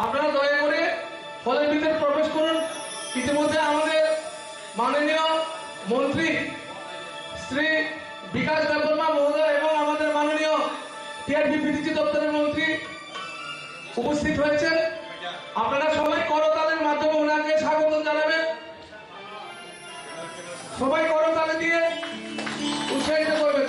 আপনারা দয়া করে হলের ভিতরে প্রবেশ করুন। ইতিমধ্যে আমাদের মাননীয় মন্ত্রী শ্রী বিকাশ দেববর্মা মহোদয় এবং আমাদের মাননীয় টিআরপি পিটিসি দপ্তরের মন্ত্রী উপস্থিত হয়েছেন। আপনারা সবাই করতালের মাধ্যমে ওনাকে স্বাগত জানাবেন। সবাই করতালে দিয়ে উৎসাহিত করবেন।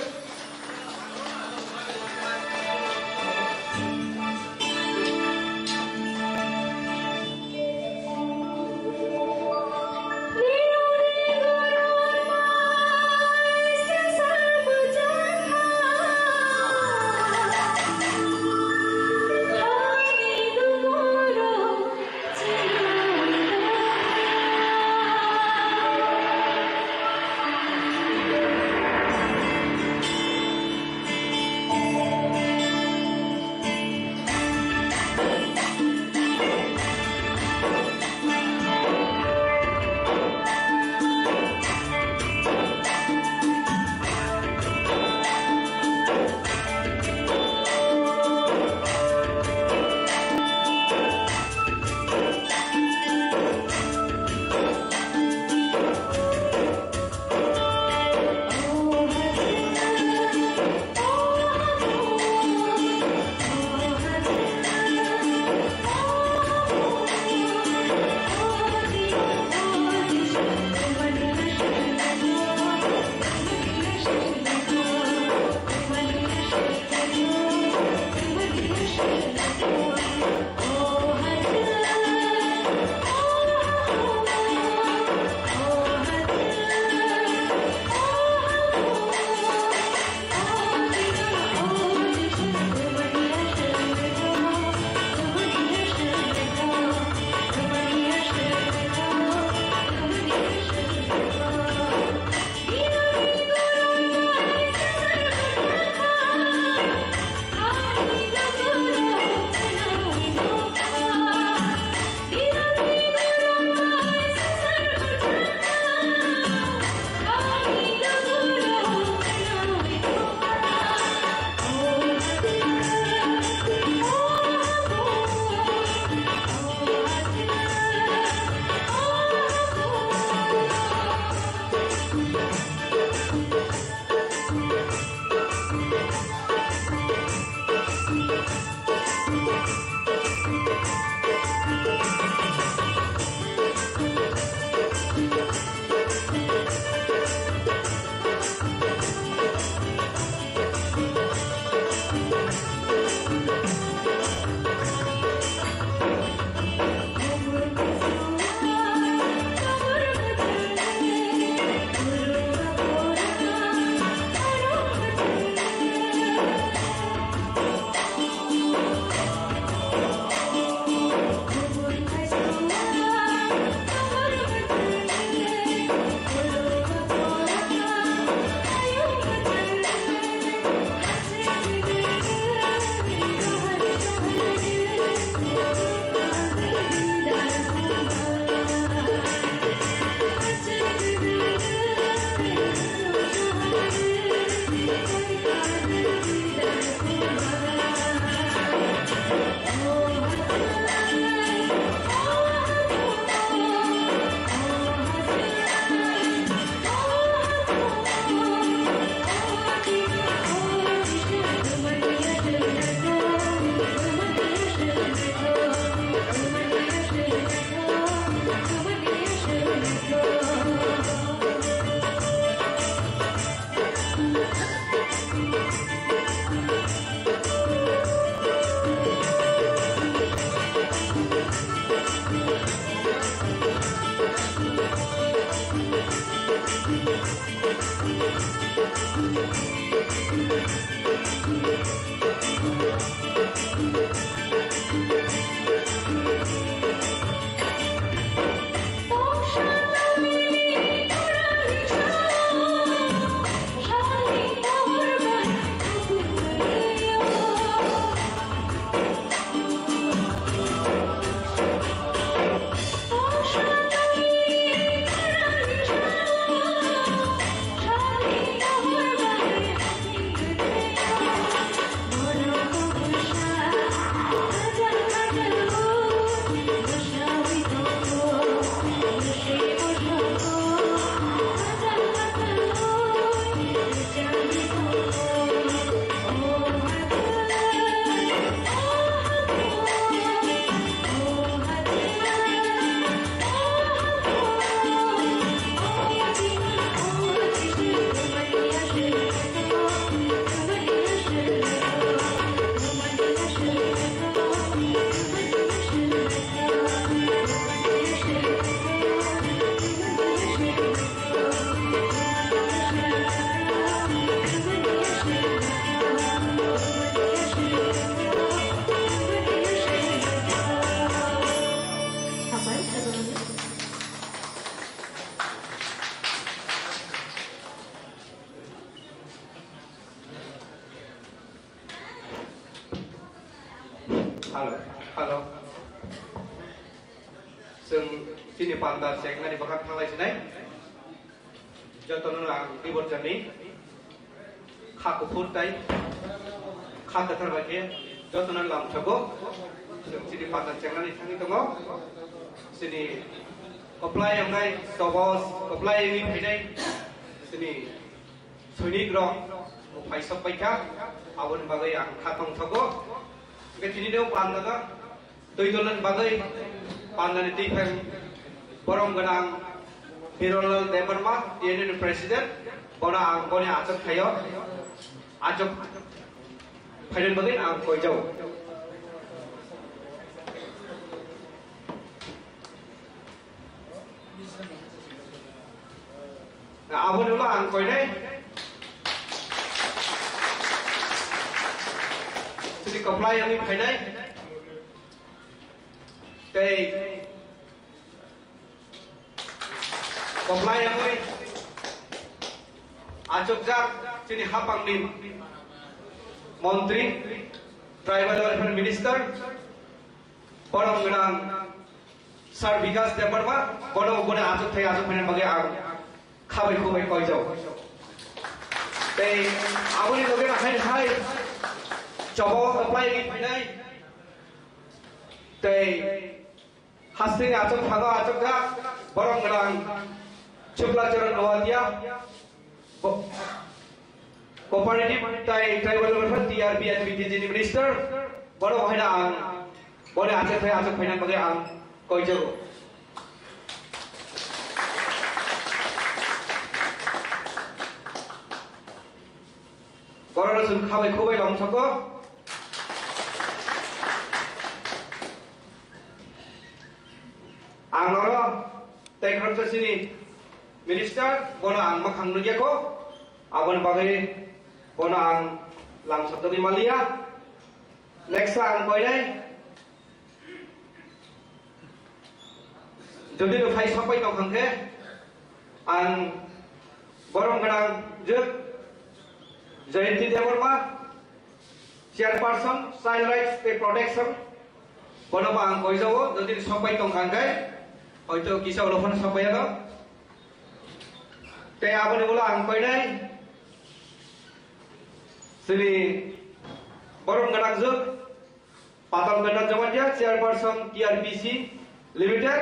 जों sini pandar cekna di bakat thanglai sinai jotono ang diborjani kha kufur tai kha kathar bake jotono lam thago जों sini pandar cekna ni thangi tongo sini apply amnai sobos apply ni phainai sini soinik rok paisok paika abon bagai ang khatong thago ke tini deu pandana toidolan bagai pandani tifem borong ganang Hirolal Deparma TNN President bona ang bona acok thayo acok phairen bagai ang koijau abon ula ang koinai sini comply yang phainai tei comply yang acok jak sini hapang nim Menteri Tribal Welfare Minister borong ganang Sar Vikas Deparma borong bona acok thai acok phairen bagai ang khabai khubai koijau tei aboni loge na hai chobo apply ni phainai tei hasting acok thago acok ga borong ganang Chukla Charan Awadia Cooperative Tribal Welfare TRB and BTG Minister borong haina ang bole acok thai acok phainan bagai ang koijau Corona sun khabai khubai long thako ang noro tekram sini minister bono ang makhang nugia ko abon bagai bono ang lam sabdo di malia leksa ang koinai jodi no phai sapai tong khangke ang borong ganang juk Jayanti Devarma, Chairperson, Child Rights Protection, bono ba ang koijawo, যদি সবাই তং খাঙ্গাই, হয়তো কিসা উলোফান সবাই আলো, তে আবনে বলো ang koinai, sini borong ganang juk, patal ganang jamanja, Chairperson TRBC Limited,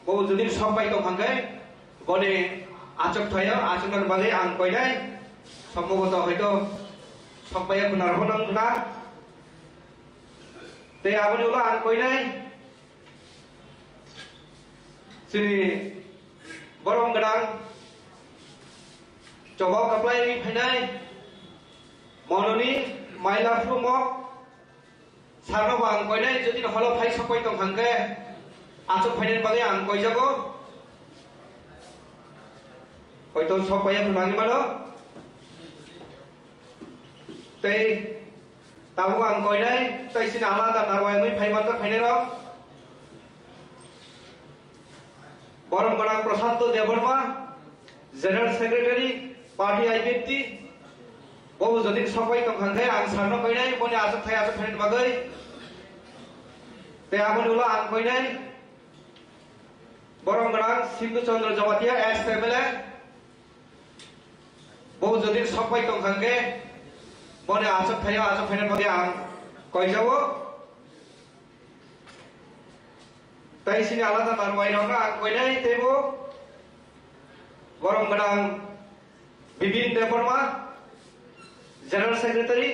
বউ যদি সবাই তং খাঙ্গাই, বনে acok thaya, acok nan bagai ang koinai, সম্ভবত হয়তো সবাই আপনার হনং না তে আপনি ওলা আন কই নাই sini borong gadang coba apply phainai mononi maila flumok sarno bang koi nai jodi holo phai sakoi tong hangke acok phainen bagai ang koi jago hoito sabai phunangi mano tei tamu ang koi nai tei sini alada narwai mui phai mata phainai ro borong gadang Prashanto Devarma General Secretary Party IPT বহু যদি সবাই তং হাঙ্গে আং সারনো কইনাই বনি আসক থাই আসক ফেন বাগৈ তে আমন উলা আং কইনাই বরং গ্রাম সিন্ধু চন্দ্র জমাতিয়া এক্স এমএলএ বহু যদি সবাই তং হাঙ্গে বনি আসক থাই আসক ফেন বাগৈ আং কই যাবো তাই সিনি আলাদা নারওয়াই রংরা আং কইনাই তেবো বরং গ্রাম Bipin Debbarma General Secretary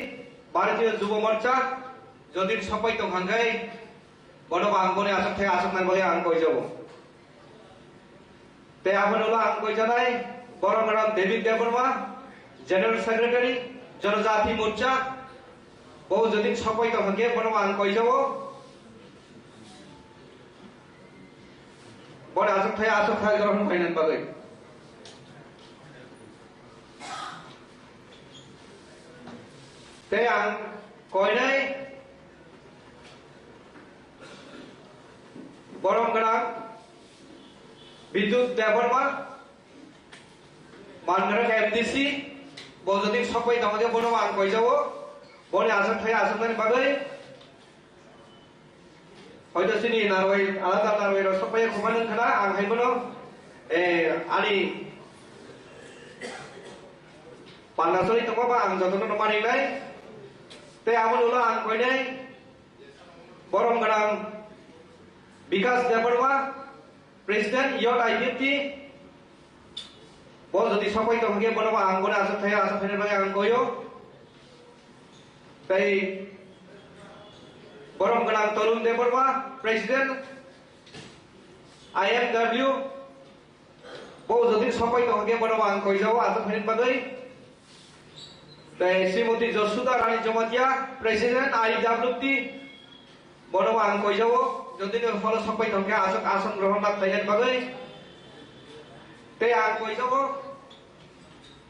Bharatiya Yuva Morcha Jodin Sapai Tong Hangai Bono Bang Bone Asok Thai Asok Nan Bole Ang Koi Jabo Te Abonola Ang Koi Janai Borong Ram David Devarma General Secretary Janajati Morcha Bohu Jodin Sapai Tong Hangai Bono Ang Koi Jabo Bone Asok Thai Garam Kainan Bagai Te ang koi nai borong gadang Bidut Devarma Mandarak MDC Bojodik Sapai Tamaje Bono Ang Koi Jabo Bone Asok Thai Asok Nan Bagai hয়তো sini narwai alada narwai ro sapaya khumanan khana ang haibono ali panasori tongo ba ang jotono nomari nai te amon ulo ang koinai borom gadang Bikas Debarma President Yot I50 bol যদি সবাই তো ভাগে বড় আঙ্গনে আসে থাকে আসে ফেরে ভাগে আঙ্গ কইও তাই বরম গণাং তরুণ দেববর্মা প্রেসিডেন্ট IMW বল যদি সবাই তো ভাগে বড় আঙ্গ কই যাও আসে ফেরে ভাগে তাই শ্রীমতী যশোদা রানী জমাতিয়া প্রেসিডেন্ট IWT বড় আঙ্গ কই যাও যদি ফলো সবাই তো ভাগে আসে আসন গ্রহণ লাভ তাইয়ের ভাগে তাই আঙ্গ কই যাও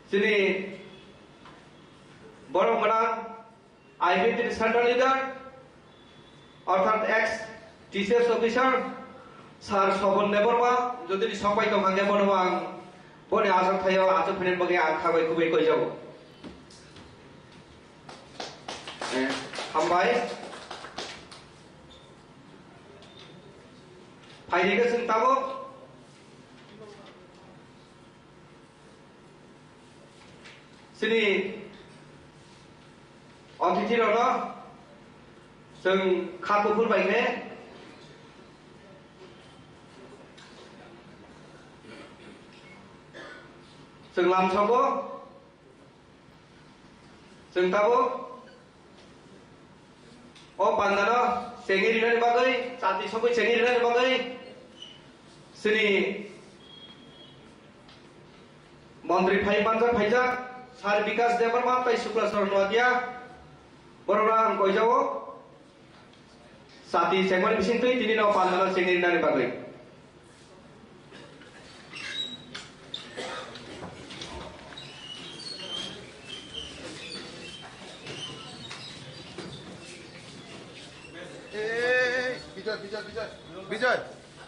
Sini borong menang IBT Central Leader অর্থাৎ ex TCS officer Sar Sobon Deborma যদি সবাই তো ভাগে বনবাং বনে আসক থাইও আতো ফেনের বগে আং খাবাই খুবই কই যাব হামবাই ফাইদিকে চিন্তাবো Sini অতিথির হলো जों खाबुफोर बायने जों लामसावो जों दाबो अ बान्दानो सेंगिरिनानि बागै जाति सबै सेंगिरिनानि बागै जोंनि मन्त्रि फाइबानजा Pfizer Sar Bikas Debarma tai Sukla Sarnoadia Borora ang koijawo Sati segmen bisintui tini no pandana sengiri nani bagai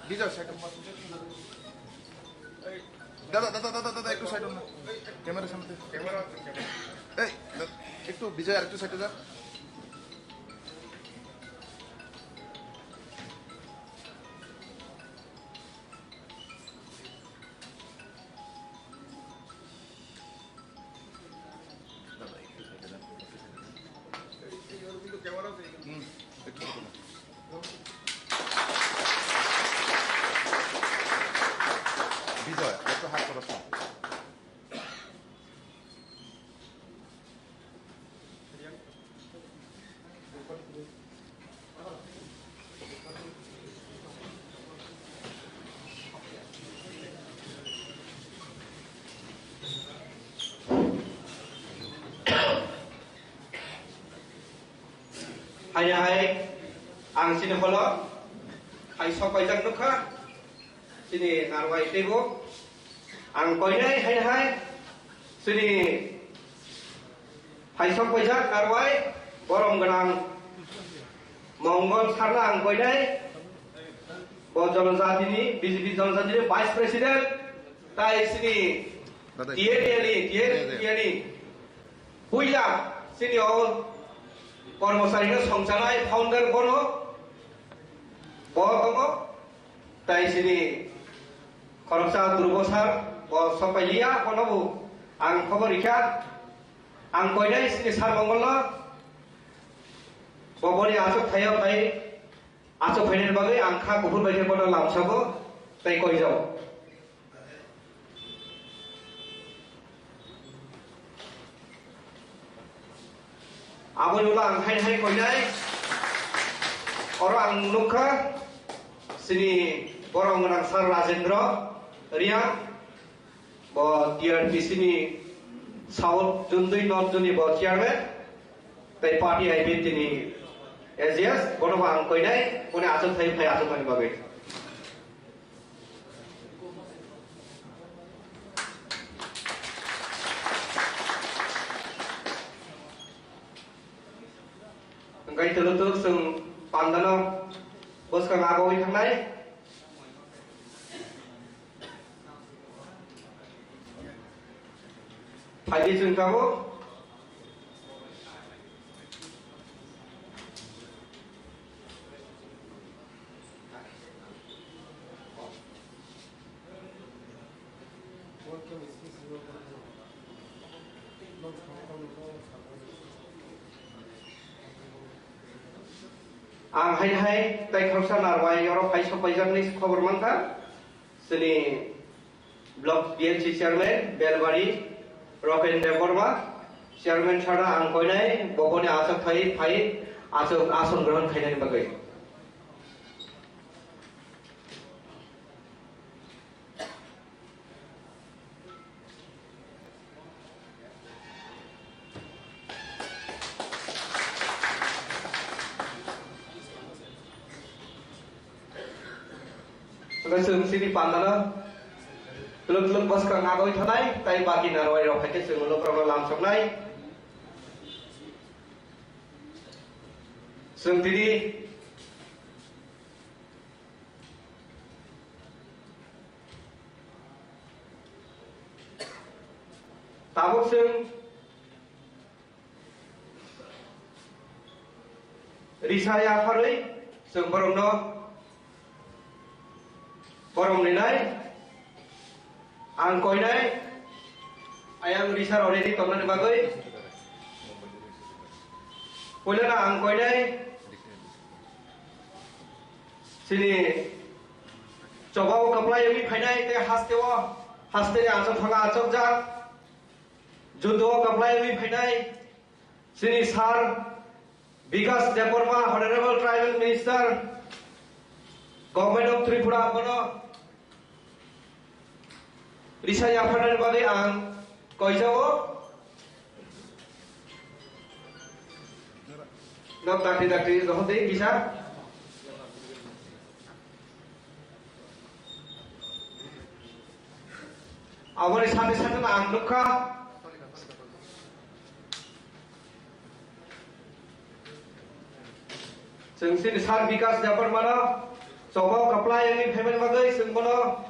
Bijoy side দাদা একটু সাইড না ক্যামেরার সামনে ক্যামেরা এই একটু বিজয় আরেকটু সাইডে যা ক্যামেরা একটু বিজয় একটু হাত করো Hai ang sini holo hai sopai jak nukha sini narwai tebo ang koinai hai sini hai sopai jak narwai borom ganang Mongol sarna ang koinai bo jonojati ni BJP jonojati ni vice president tai sini tieni puila sini all কর্মচারীরা সংচালয় founder বনো বতম তাই সিনি খরচা দুর্বসার ব সপাইলিয়া বনবু আং খবর ইখা আং কইনাই সিনি সার মঙ্গল ববনি আচক থাইও তাই আচক ফাইনের বাগে আং খা গুফুর বাইরে বন লামসাবো তাই কই যাও Abon ulang hai koinai orang nukha sini borong nang Sar Rajendra Ria bo TRP sini South Jundui North Juni bo chairman tai party IB tini AGS bono bang koinai pone asuk thai phai asuk mani bagai Ngay từ lúc sừng pandano bos ka ngagawin thang nai phải đi sừng cao Ang hai tai khorsa narwai yoro pai sopaijak ni khobor mangka sini blok BNC chairman Belbari Roken Deborma chairman chara ang koinai bobone asok thai phai asok ason grohon khainai bagai Langsung sini pandana belum bos kang agoi thanai tai bagi narwai rok khake sing lo pro lam soknai sing tiri tabuk sing risaya pharoi sing borongno Borom ninai, ang koinai, ayang risar already tongan bagai. Pula na ang koinai, sini coba kaplai yang ini te haste asok thanga asok ja, judo kaplai yang ini sini sar, Vikas Deborma, Honorable Tribal Minister, Government of Tripura kono. Risa yang pernah dipakai ang koi jawo, nak dakti dohonde bisa. Awal satu na ang nukha, sengsin sar Vikas dapat mana, coba kapla yang ini payment bagai sengkono.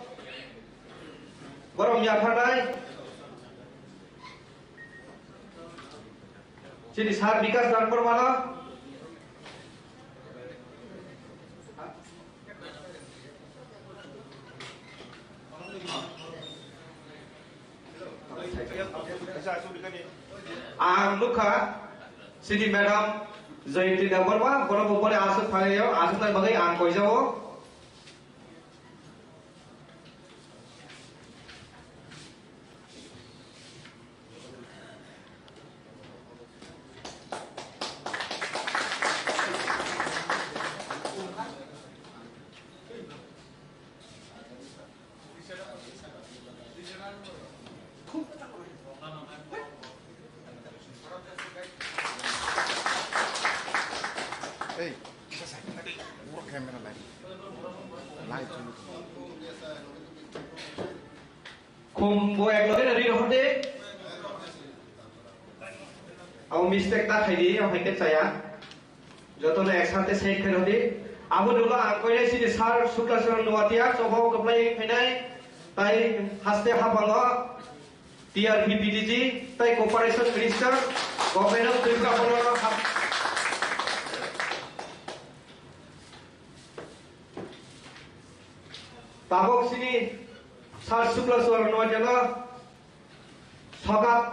Borom yafanai sini sar Vikas dan permana ang lukha sini madam Jayanti Deborma borom upore asuk thayo asuk tai bagai ang koi jawo Hey, bisa saya urut kamera lain. Live dulu. Kumbo ek lagi dari rohde. Aku mistake tak hari aku hanya saya. Jatuhnya eksante saya kerode. Aku dulu aku ini sini sar suka seorang nuatia. Coba aku play finai. Tai haste hapanga. TRP PDG. Tai Corporation Minister. Government of Tripura. Tabok sini sar sukla suara nuajana sagat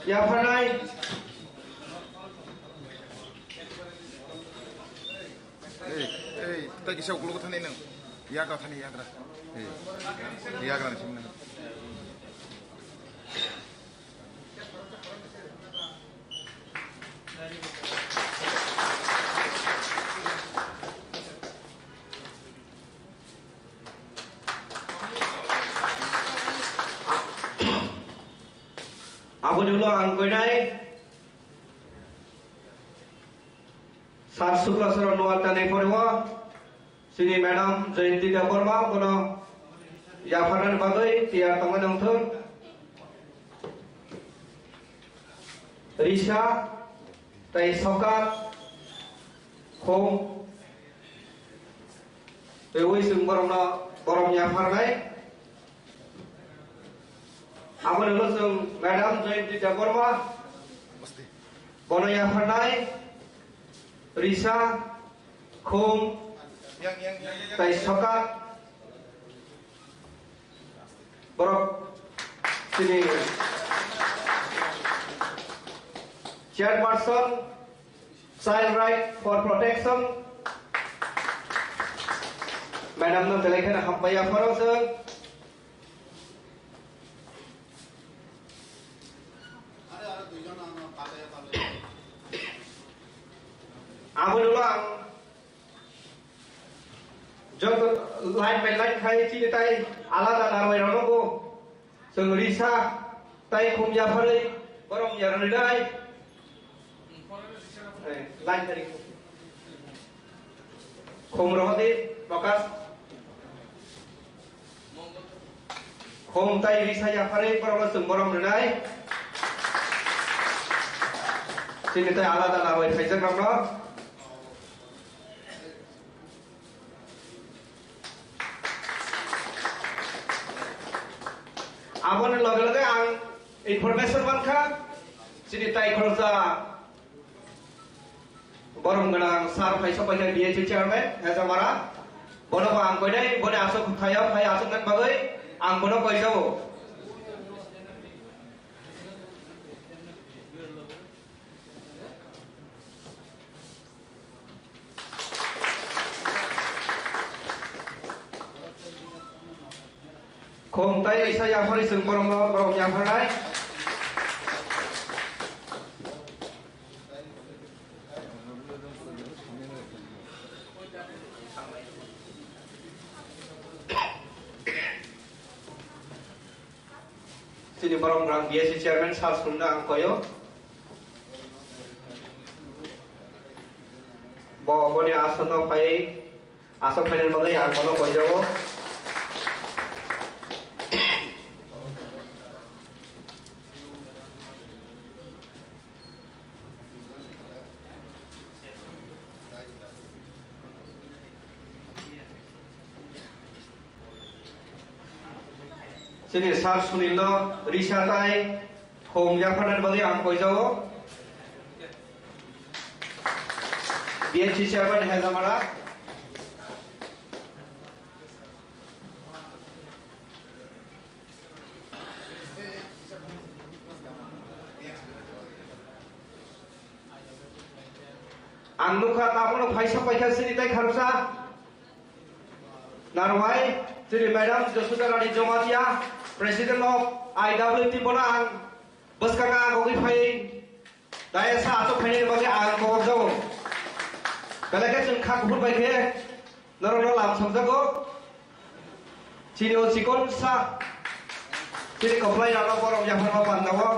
ya panai kita kisah ukul kutan ini, ya kau tani ya kera, ya kera sih mana. Aku dulu angkoinai sar sukla suara nuata ne porwa sini madam Jayanti Deborma kono ya faran bagai tiar tangan angthur Risa tai sokat khom tewi sing borom ya farnai Aku dulu sung madam Jayanti Deborma kono ya farnai Risa khom tai sokat borok sini chairperson Child Right for Protection Madam no telekan hampaya faro sir Abon ulang Jog line by line khai chi tai alada narwai rono ko Sengurisa tai khum ya phare borong ya ridai line tadi khum rohati bakas khum tai risa ya phare borong sung borong ridai sini tai alada narwai khai jak ramno Abon lage ang information banka sini tai khorja borong ganang sar phaisa pakai BHC chairman heza mara bono ang koi dai bono asok khaya phai asok nan bagai ang bono koi jabo Khom tai isa ya phari sung borong ya pharai sini borong rang BSC chairman sal sunda ang koyo bo bone asono pai asok panel bagai ang kono koi jabo Sini sar sunilo risa tai khom ya phanan bagi ang koi jabo BHC chairman heza mara ang nukha tapono phaisa paikha sini tai kharsa narwai sini madam Josuda Rani Jomatia President of IWT Bonang Baskanga Gogi Phai Daya Sa Atok Phai Bagi Ang Kog Jaw Kalaka Chun Khak Phut Bai Khe Narono Lam Samjago Chini O Chikon Sa Chini Koplai Rano Borong Yafan Ma Pandawa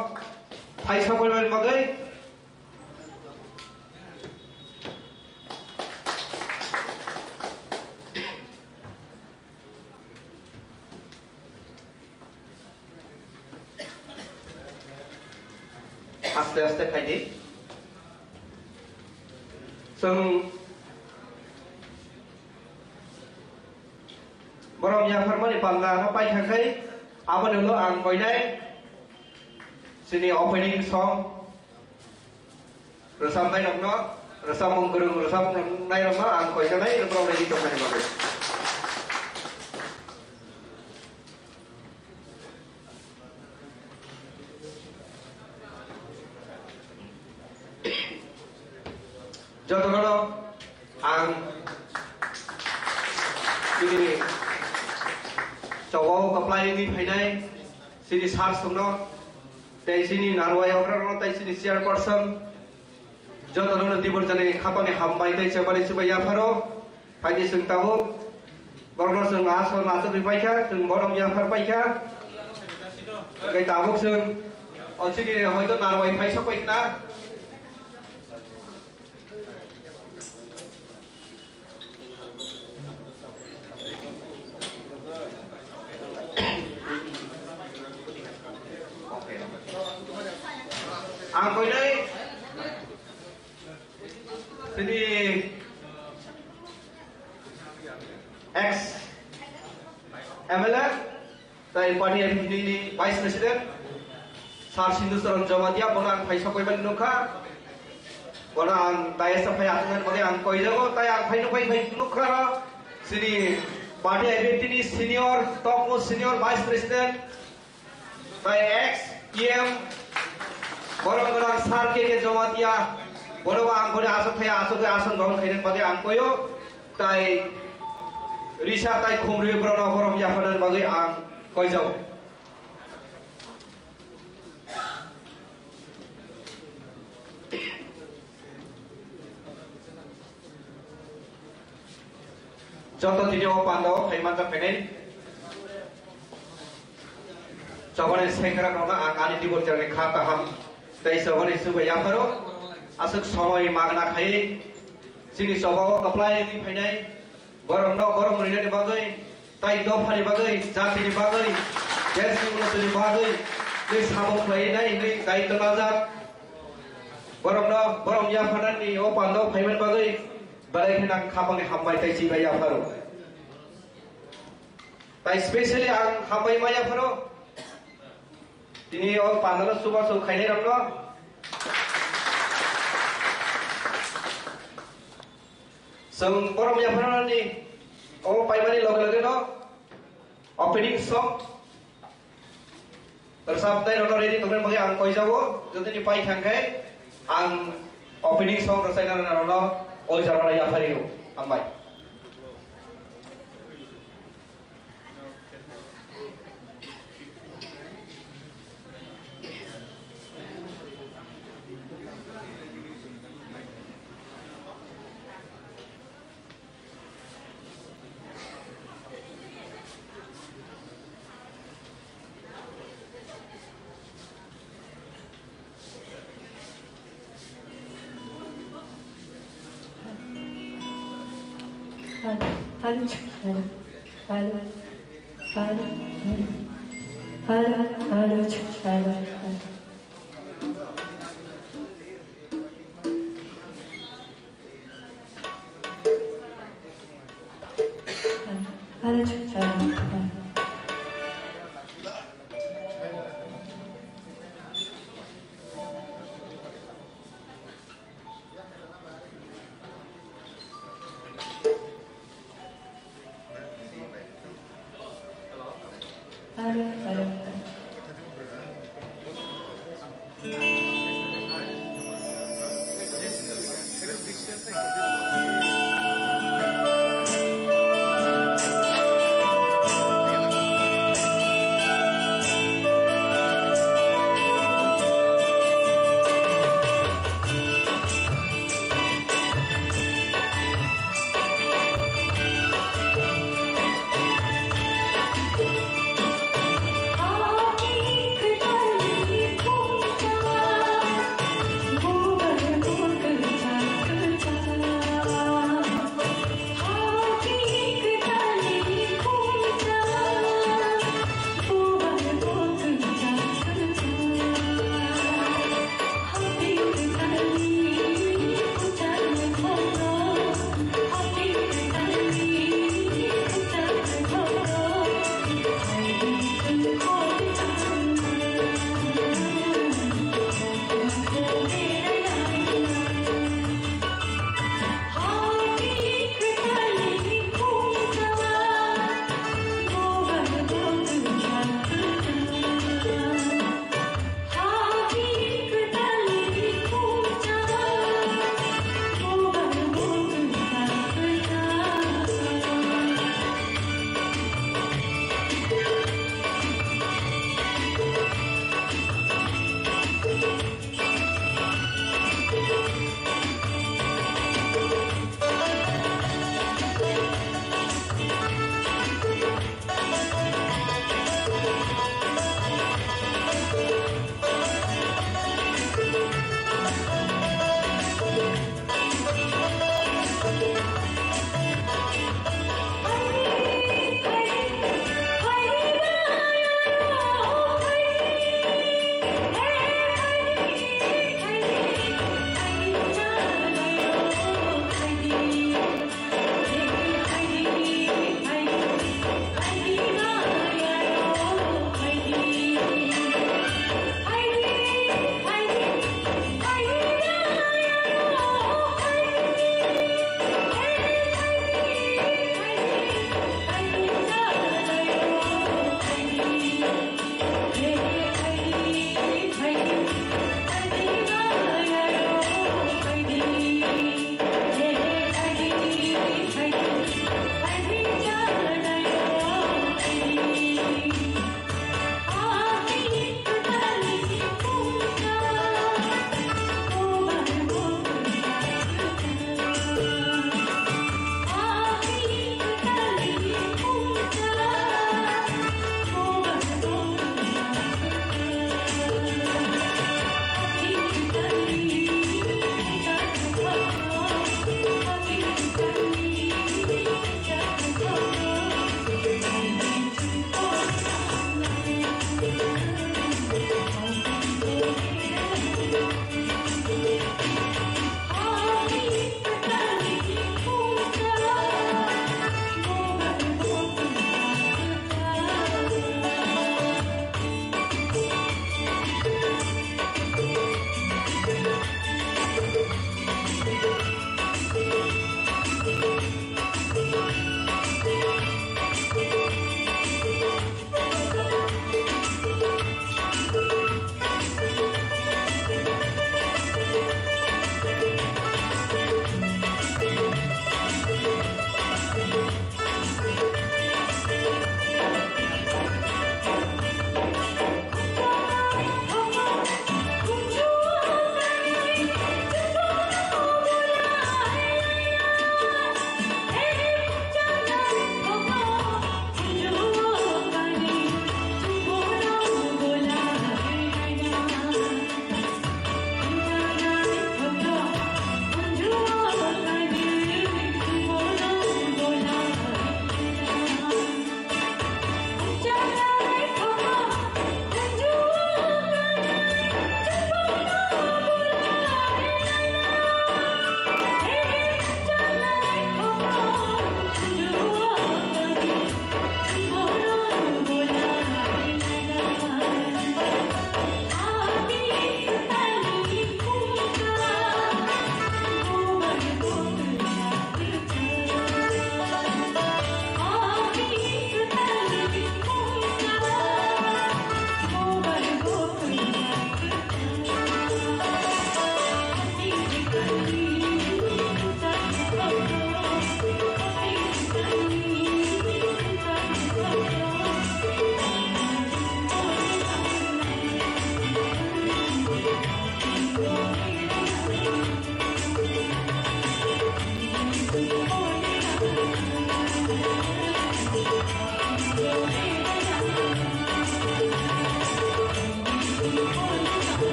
Phai Sa Bai Bagai Aste aste khai sung borong ya farmani palla na pai khai abon lo ang koi dai sini opening song resam dai no resam mongurung resam nai no ang koi dai pro dai to khai bagai Jotono ang sini cowo kaplai ni phainai sini sar sungno tai sini narwai okra tai sini chairperson jotono dibor jane khapani hambai tai chabali subaya pharo phaini sung tabu borno sung aso naso bipaikha sung borong ya phar paikha gai tabuk sung osini hoito narwai phaisa paikna ang koi dai sini ex MLA tai party MPD vice president sar Sindusaran Jomatia bonang phaisa koi ban nukha bonang daya sa phai atungan bagi ang koi jago tai ang phai nukai phai nukha ra sini party MPD senior topmost senior vice president tai ex EM borong-borong sar ke Jomatia Boro ang kone asok thaya asok asan gong khainen bagi ang koyo tai risa tai khumri brono borom yafanan bagi ang koi jau. Contoh video pando khaiman ta pengen Sabone sekra nona akali dibor jane khata ham tai sabone suba yafaro asuk somoy magna khai sini sobo apply ni phainai borom no borom rinai bagai tai do phani bagai jati ni bagai desi ulo ni bagai ni sabo khlai nai ni dai tolajat borom no borom yafanan ni o pando phaiman bagai balai khenang khapang ni hambai tai chi bai yafaro tai especially ang hambai ma yafaro ini o pando suba su khainai ramno Sang borom yafanan ni o paimani log no opening song tersabtai no ready temen bagi ang koi jago jote ni pai thangkai ang opening song rasaina no ol jarana yafariu ambai Hãy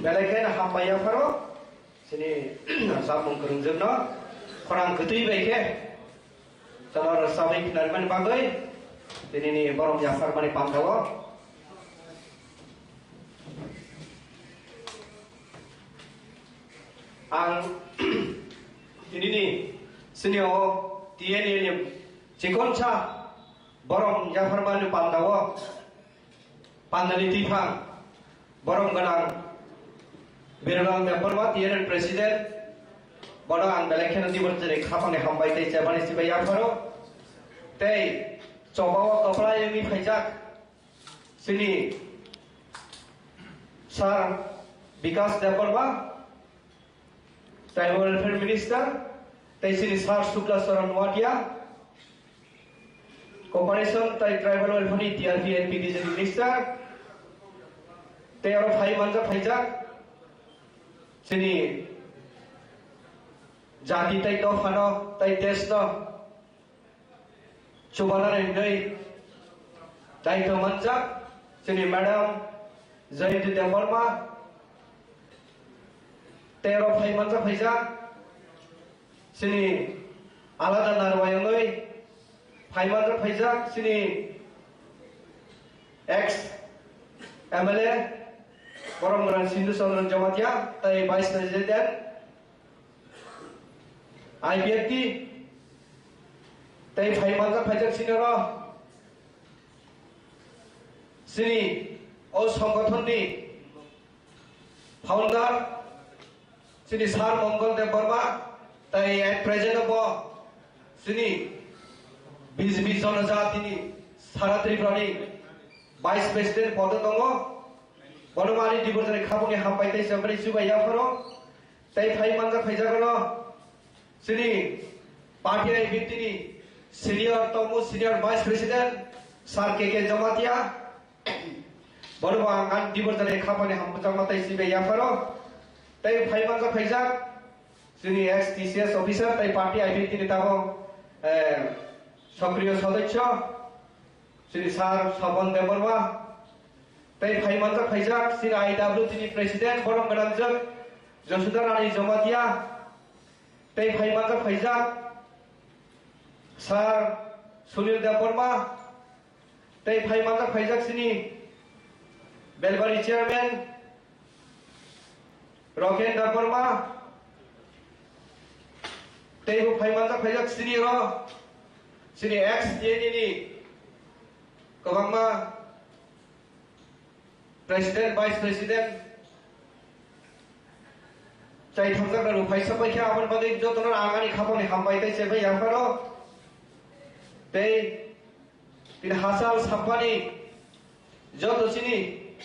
Belakang hampa yang faro sini sabung kerungjung no orang ketui baik Salar sabi kinarman bagai sini ni borong jasar mani pangkawa ang ini ni sini dia ni cikonca borong jasar mani pangkawa pandali tifang borong ganang Birang memberwa tiada presiden, bodoh belakang nanti berjadi kapan yang hambai teh jaman isi bayar baru, teh coba kepala yang dipajak sini sar Bikas Deparwa, Tribal Welfare Minister, teh sini sar Sukla Saran Wadia, Corporation Tribal Welfare TRP NPD Minister, teh orang Hai Manja pajak sini jati tai to fano tai tes to chubana nei tai to manjak sini madam Zaidi Demarma tero phai manja phaijak sini alada narwayangoi phai manja phaijak sini ex MLA Borong Gran Sindu Saudara Jamatia, tai Vice President, IBFT, tai Faimanga Pajak Sinero, sini, Songgothon ni, founder, sini Sar Mongol Dev Barma, tai at present of sini, BJP Jonajat ini, Saratri Prani, Vice President Podotongo, Bonomari di berjaya kabungnya hampai teh sampai subai ya faro, teh Hai Manja Phaijagano, sini parti IBFT ni senior Tomu senior Vice President Sar KK Jamatia, Bonomang di berjaya kabungnya hampai teh subai ya faro, teh Hai Manja Phaijag, sini ex TCS officer teh parti IBFT ni tahu Sakriya Sadacya, sini Sar Saban Debarwa. Tei Hai Manja Phaijak sini IW sini Presiden Borong Gananjak Josuda Rani Jamatia Tei Hai Manja Phaijak Sar Sunil Deborma Tei Hai Manja Phaijak sini Belbari Chairman Roken Deborma Tei Hai Manja Phaijak sini ro sini ex ini Kebangma Presiden, Vice President, cai thamjak na rupai sabai kya aban badai jotono angani khaponi hambai tai sebai yang faro, tei tin hasal sampani joto sini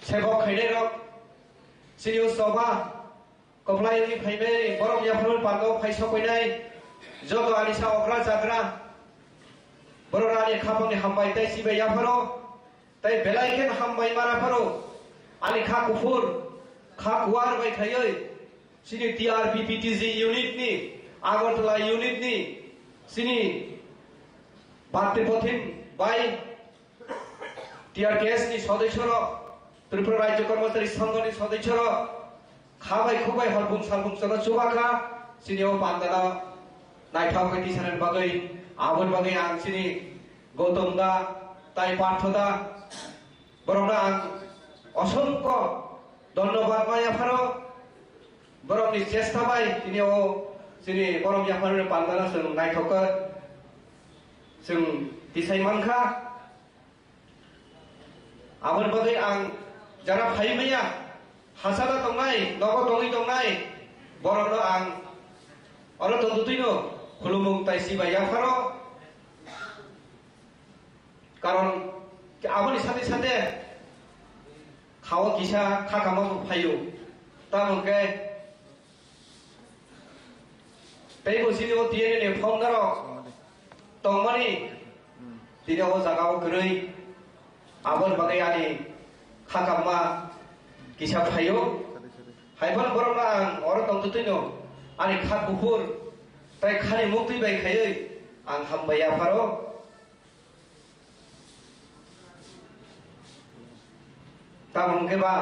sebok khaide rok sini usoba koplai ni phaibe borong ya phul pando phai sabai nai joto alisa okra jagra bororani khaponi hambai tai sebai yang faro tai belaiken hambai mara faro ani kha kufur kha kuar bai thayoi sini TRP PTG unit ni Agartala unit ni sini Bhakti Pothin bai TRKS ni সদস্যরা ত্রিপুরা রাজ্য কর্মচারী সংঘ ni সদস্যরা খাবাই খুবাই হরবুং সালবুং চলো চুবাখা সিনিও পান্দানা নাইথাও কাটি Saanen বাগৈ আবন বাগৈ আং সিনি গৌতম দা তাই পার্থদা বরংনা আং অসংখ্য ধন্যবাদ মাই আফারো বরংনি চেষ্টা বাই তিনিও সিনি বরং জাফারের পান্দানা जों नायथ'खो जों दिसाइ मानखा आबाद बागै आं जारा फाइमैया हासारा दंनाय नगद दङै दंनाय बरनो आं अरो तंदुतैनो খুলুমুং তাইসি বা ইয়াফারো কারণ আমনি সাথে সাথে খাওয়া কিসা খাকামা ফাইও তা মনকে তাই বসিনি ও দিয়ে নে ফর্ম দারো তংমানি দিনে ও জাগাও গরৈ আবল বাগাই আনি খাকামা কিসা ফাইও হাইফান বরংনা आं अर तंतुतैनो आनि खा गुफुर ताइ खानि मुक्ति बायखायै आं हामबाय आफारो তা মনকেবা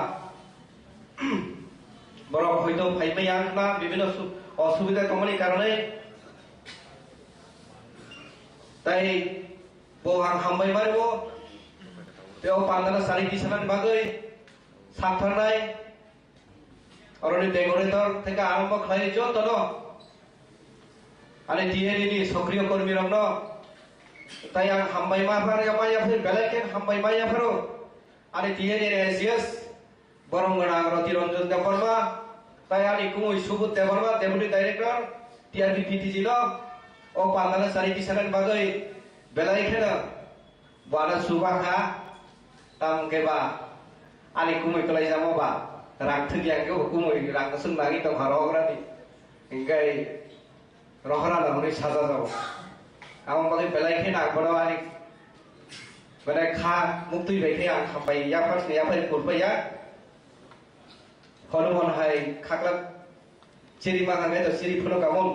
বড় হয়তো ফাইমাইয়া না বিভিন্ন অসুবিধা কমনি কারণে তাই বো आं हामबाय मारिबो बेयाव पान्दाना सारि दिसानानि बागै साथारनाय अरनि डेकोरेटर থেকে আরম্ভ খাই যতন আনি টিএননি সক্রিয় কর্মী রংন তাই आं हामबाय माफार बेलायकेन हामबाय मायाफारो आनि টিএননি এসিএস বরংগনা রতি রঞ্জন দেববর্মা তাই আনি কুমই সুবুত Debbarma deputy director TRP PTG ন ও পান্দানা সারি দিসানান বাগৈ বেলায়কেন বানা সুবাখা তামকেবা आनि कुमै कलाय जामोबा रां थगियाखौ कुमै रां सोंनाङि दं हारग्रानि इंगाय रहरा नामनि साजा जाव आं बागै बेलायखे ना बड़ आनि बने खा मुक्ति बायखे आं हामबाय या फार्स्ट या फाय फुलबाया हनुमान हाय खाग्ला चिरि माहामे तो चिरि फुनो गामन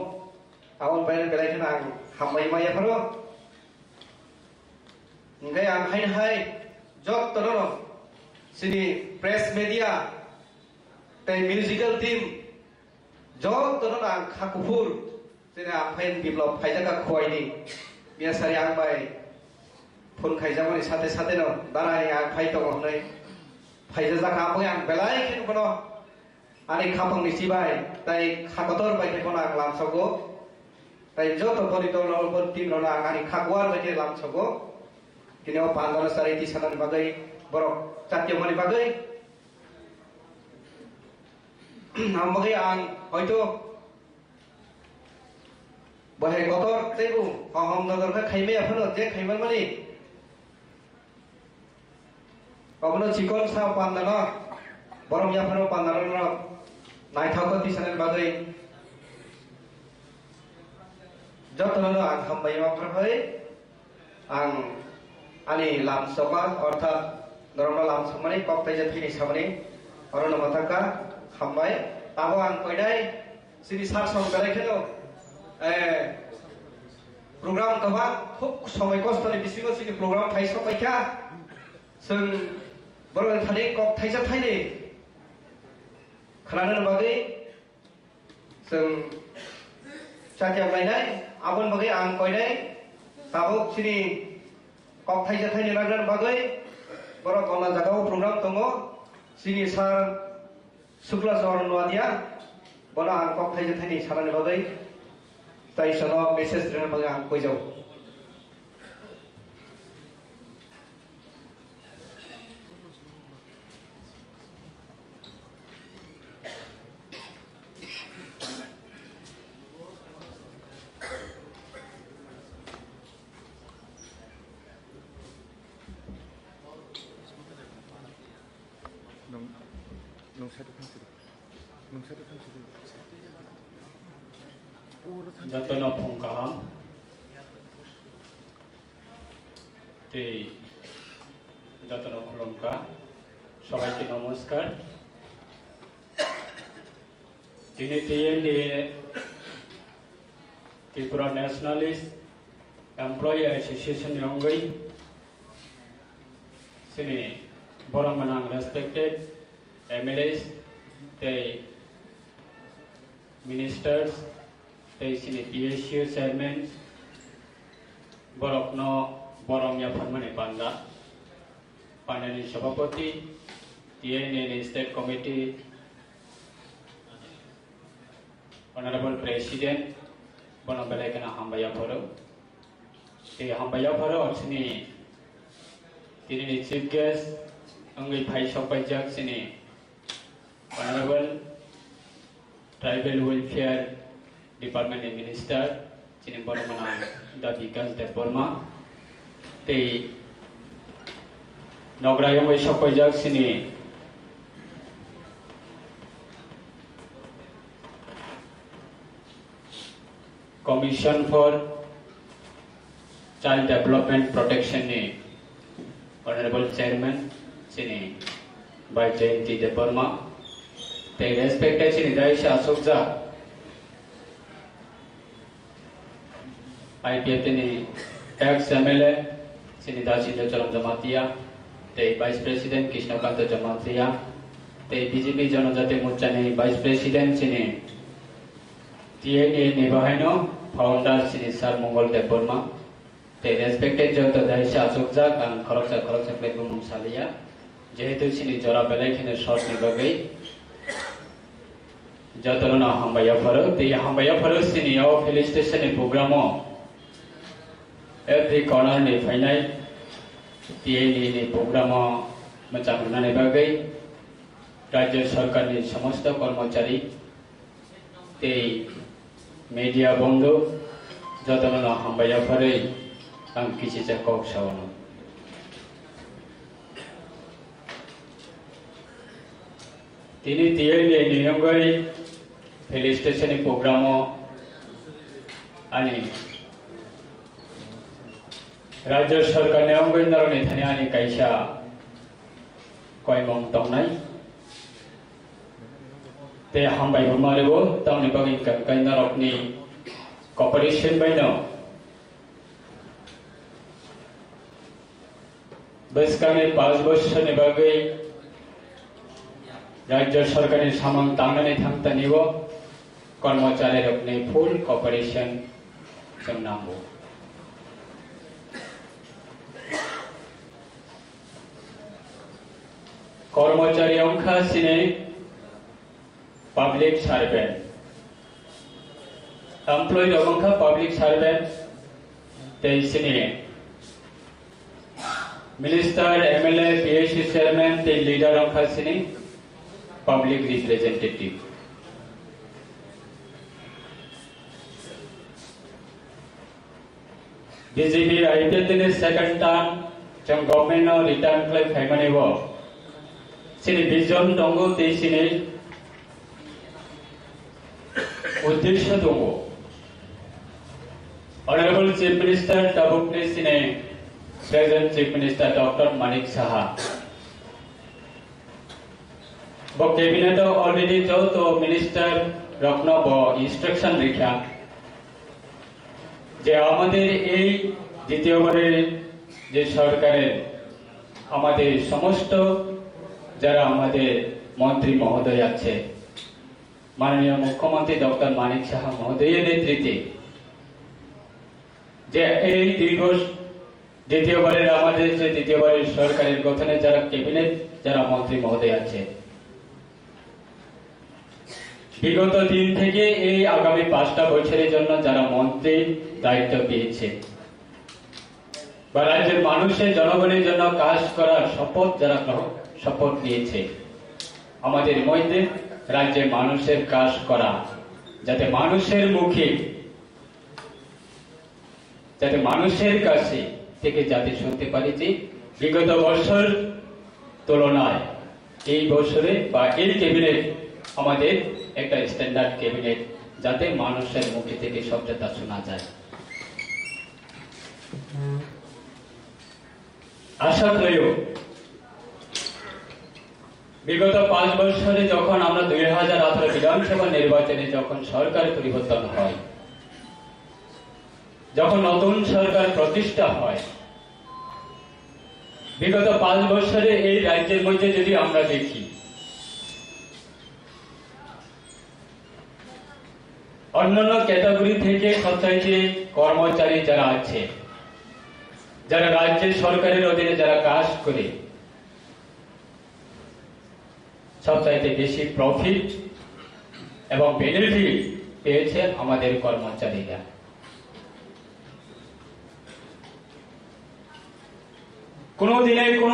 आवन बायन बेलायखे ना आं हामबाय माया फारो इंगाय आं हाय जत तनो सिनि प्रेस मीडिया तै म्यूजिकल टीम जत तनो आं खाकुफुर जेने आफाइन बिप्लब फायजाका खवाइनि बिया सारि आं बाय फुन खायजामानि साथे साथे न दानाय आं फाय दङ नै फायजा जाका आं आं बेलाय खेन बनो आनि खापंनि सिबाय तै खाकतर बायखे कोन आं लामसगो तै जत परितो नलपन टीम न आं आनि खागवार बायखे लामसगो किनेव पांदर सारि दिसानानि बागै borok catyam mani bagai ambagai ang hoyto bahai kotor teibu hom nodor ka khaime aphono je khaiman mani abono chikon sa pandana borom ya phono pandana no naithako tisanen bagai jotno ang hambai ma phai ang ani lam soka orthat Normal lam samani kok taja fini samani orang mataka hambai tabo ang koidai sini sar som belai khelo program kaba khub সময় কষ্ট ni bisingo sini program thaisa paikha sung borong thani kok thaisa thaini khalanan bagai sung sakyam lainai abon bagai ang koidai tabo sini kok thaisa thaini ragan bagai borok ona jagao program tongo sini sar sukla sor noadia bona ang kok thai thani sarani bagai tai sono message rena bagai ang koi jau Jatana Pongkaham Te Jatana Kolomka সবাইকে নমস্কার তিনি TND Tripura nationalist employee association অঙ্গই sini borang menang respected MLAs they ministers they sini PSU chairman borok no borong ya phamane panda panani sabapati TNN state committee honorable president borong belakana hambaya phoro te hambaya phoro sini tini chief guest angai phai sopai jak sini honorable tribal welfare department minister sini Boromana da Vikas Deborma tei Nograyong ay Shokojak sini Commission for Child Development Protection ni Honorable Chairman sini by Jayanti Deborma tei respected sini Daisha Asokja IPF ni ex-MLA sini Dasinda Chalam Jamatia tei Vice President Krishnakanta Jamatia tei BJP Janojati Morcha ni Vice President sini TNA Nibahino Founder sini Sar Mongol Deborma tei respected Jota Daisha Asokja kan Khoroksa Platform Salia যেহেতু sini jora belai khine short ni bagai jatona hambaya pharo sini o felicitation ni program o every corner ni final TNA ni program o macam nane bagai রাজ্য সরকার ni সমস্ত কর্মচারী tei media বন্ধু jatona hambaya pharoi ang kisi jakok sawono তিনি TNA নিয়মগৈ ফেলিস্টেশন programme आणि राज्य सरकार नियमगৈ नारनि थानि आणि कायसा कयमं तंनाय ते हामबाय मारेबो तावनि बागै काय नारकनि कॉर्पोरेशन बायनो बसकानि 5 बोसोरनि बागै राज्य सरकारनि सामन तांनानै थांतानिबो कर्मचारीरकनि फुल कॉर्पोरेशन जों नांगौ कर्मचारी अंखा सिने पब्लिक सर्वेंट एम्प्लॉयड अंखा पब्लिक सर्वेंट तेसिने मिनिस्टर एमएलए पीएससी चेयरमैन ते लीडर अंखा सिने public representative BJP IPF ni second term jang government no return claim family wo sini vision dongo te sini uddeshya dongo honorable chief minister tabuk ni sini present chief minister Dr. Manik Saha वो cabinet already जो तो minister रखना वो instruction लिखा जे আমাদের এই দ্বিতীয়বারের যে সরকারের আমাদের সমস্ত যারা আমাদের মন্ত্রী মহোদয় আছে মাননীয় মুখ্যমন্ত্রী ডক্টর মানিক সাহা মহোদয়ের নেতৃত্বে যে এই দীর্ঘ দ্বিতীয়বারের আমাদের যে দ্বিতীয়বারের সরকারের গঠনে যারা ক্যাবিনেট যারা মন্ত্রী মহোদয় আছে বিগত দিন থেকে এই আগামী 5টা বছরের জন্য যারা মন্ত্রী দায়িত্ব পেয়েছে বা রাজ্যের মানুষের জনগণের জন্য কাজ করার শপথ যারা শপথ নিয়েছে আমাদের মধ্যে রাজ্যের মানুষের কাজ করা যাতে মানুষের মুখে যাতে মানুষের কাছে থেকে যাতে শুনতে পারি যে বিগত বছর তুলনায় এই বছরে বা এই ক্যাবিনেট আমাদের একটা স্ট্যান্ডার্ড ক্যাবিনেট যাতে মানুষের মুখে থেকে শব্দটা শোনা যায় আশা করি বিগত 5 বছরে যখন আমরা 2018 বিধানসভা নির্বাচনে যখন সরকার পরিবর্তন হয় যখন নতুন সরকার প্রতিষ্ঠা হয় বিগত 5 বছরে এই রাজ্যের মধ্যে যদি আমরা দেখি অন্যান্য ক্যাটাগরি থেকে সবচাইতে কর্মচারী যারা আছে যারা রাজ্য সরকারের অধীনে যারা কাজ করে সবচাইতে বেশি প্রফিট এবং বেনিফিট পেয়েছে আমাদের কর্মচারীরা কোনদিনে কোন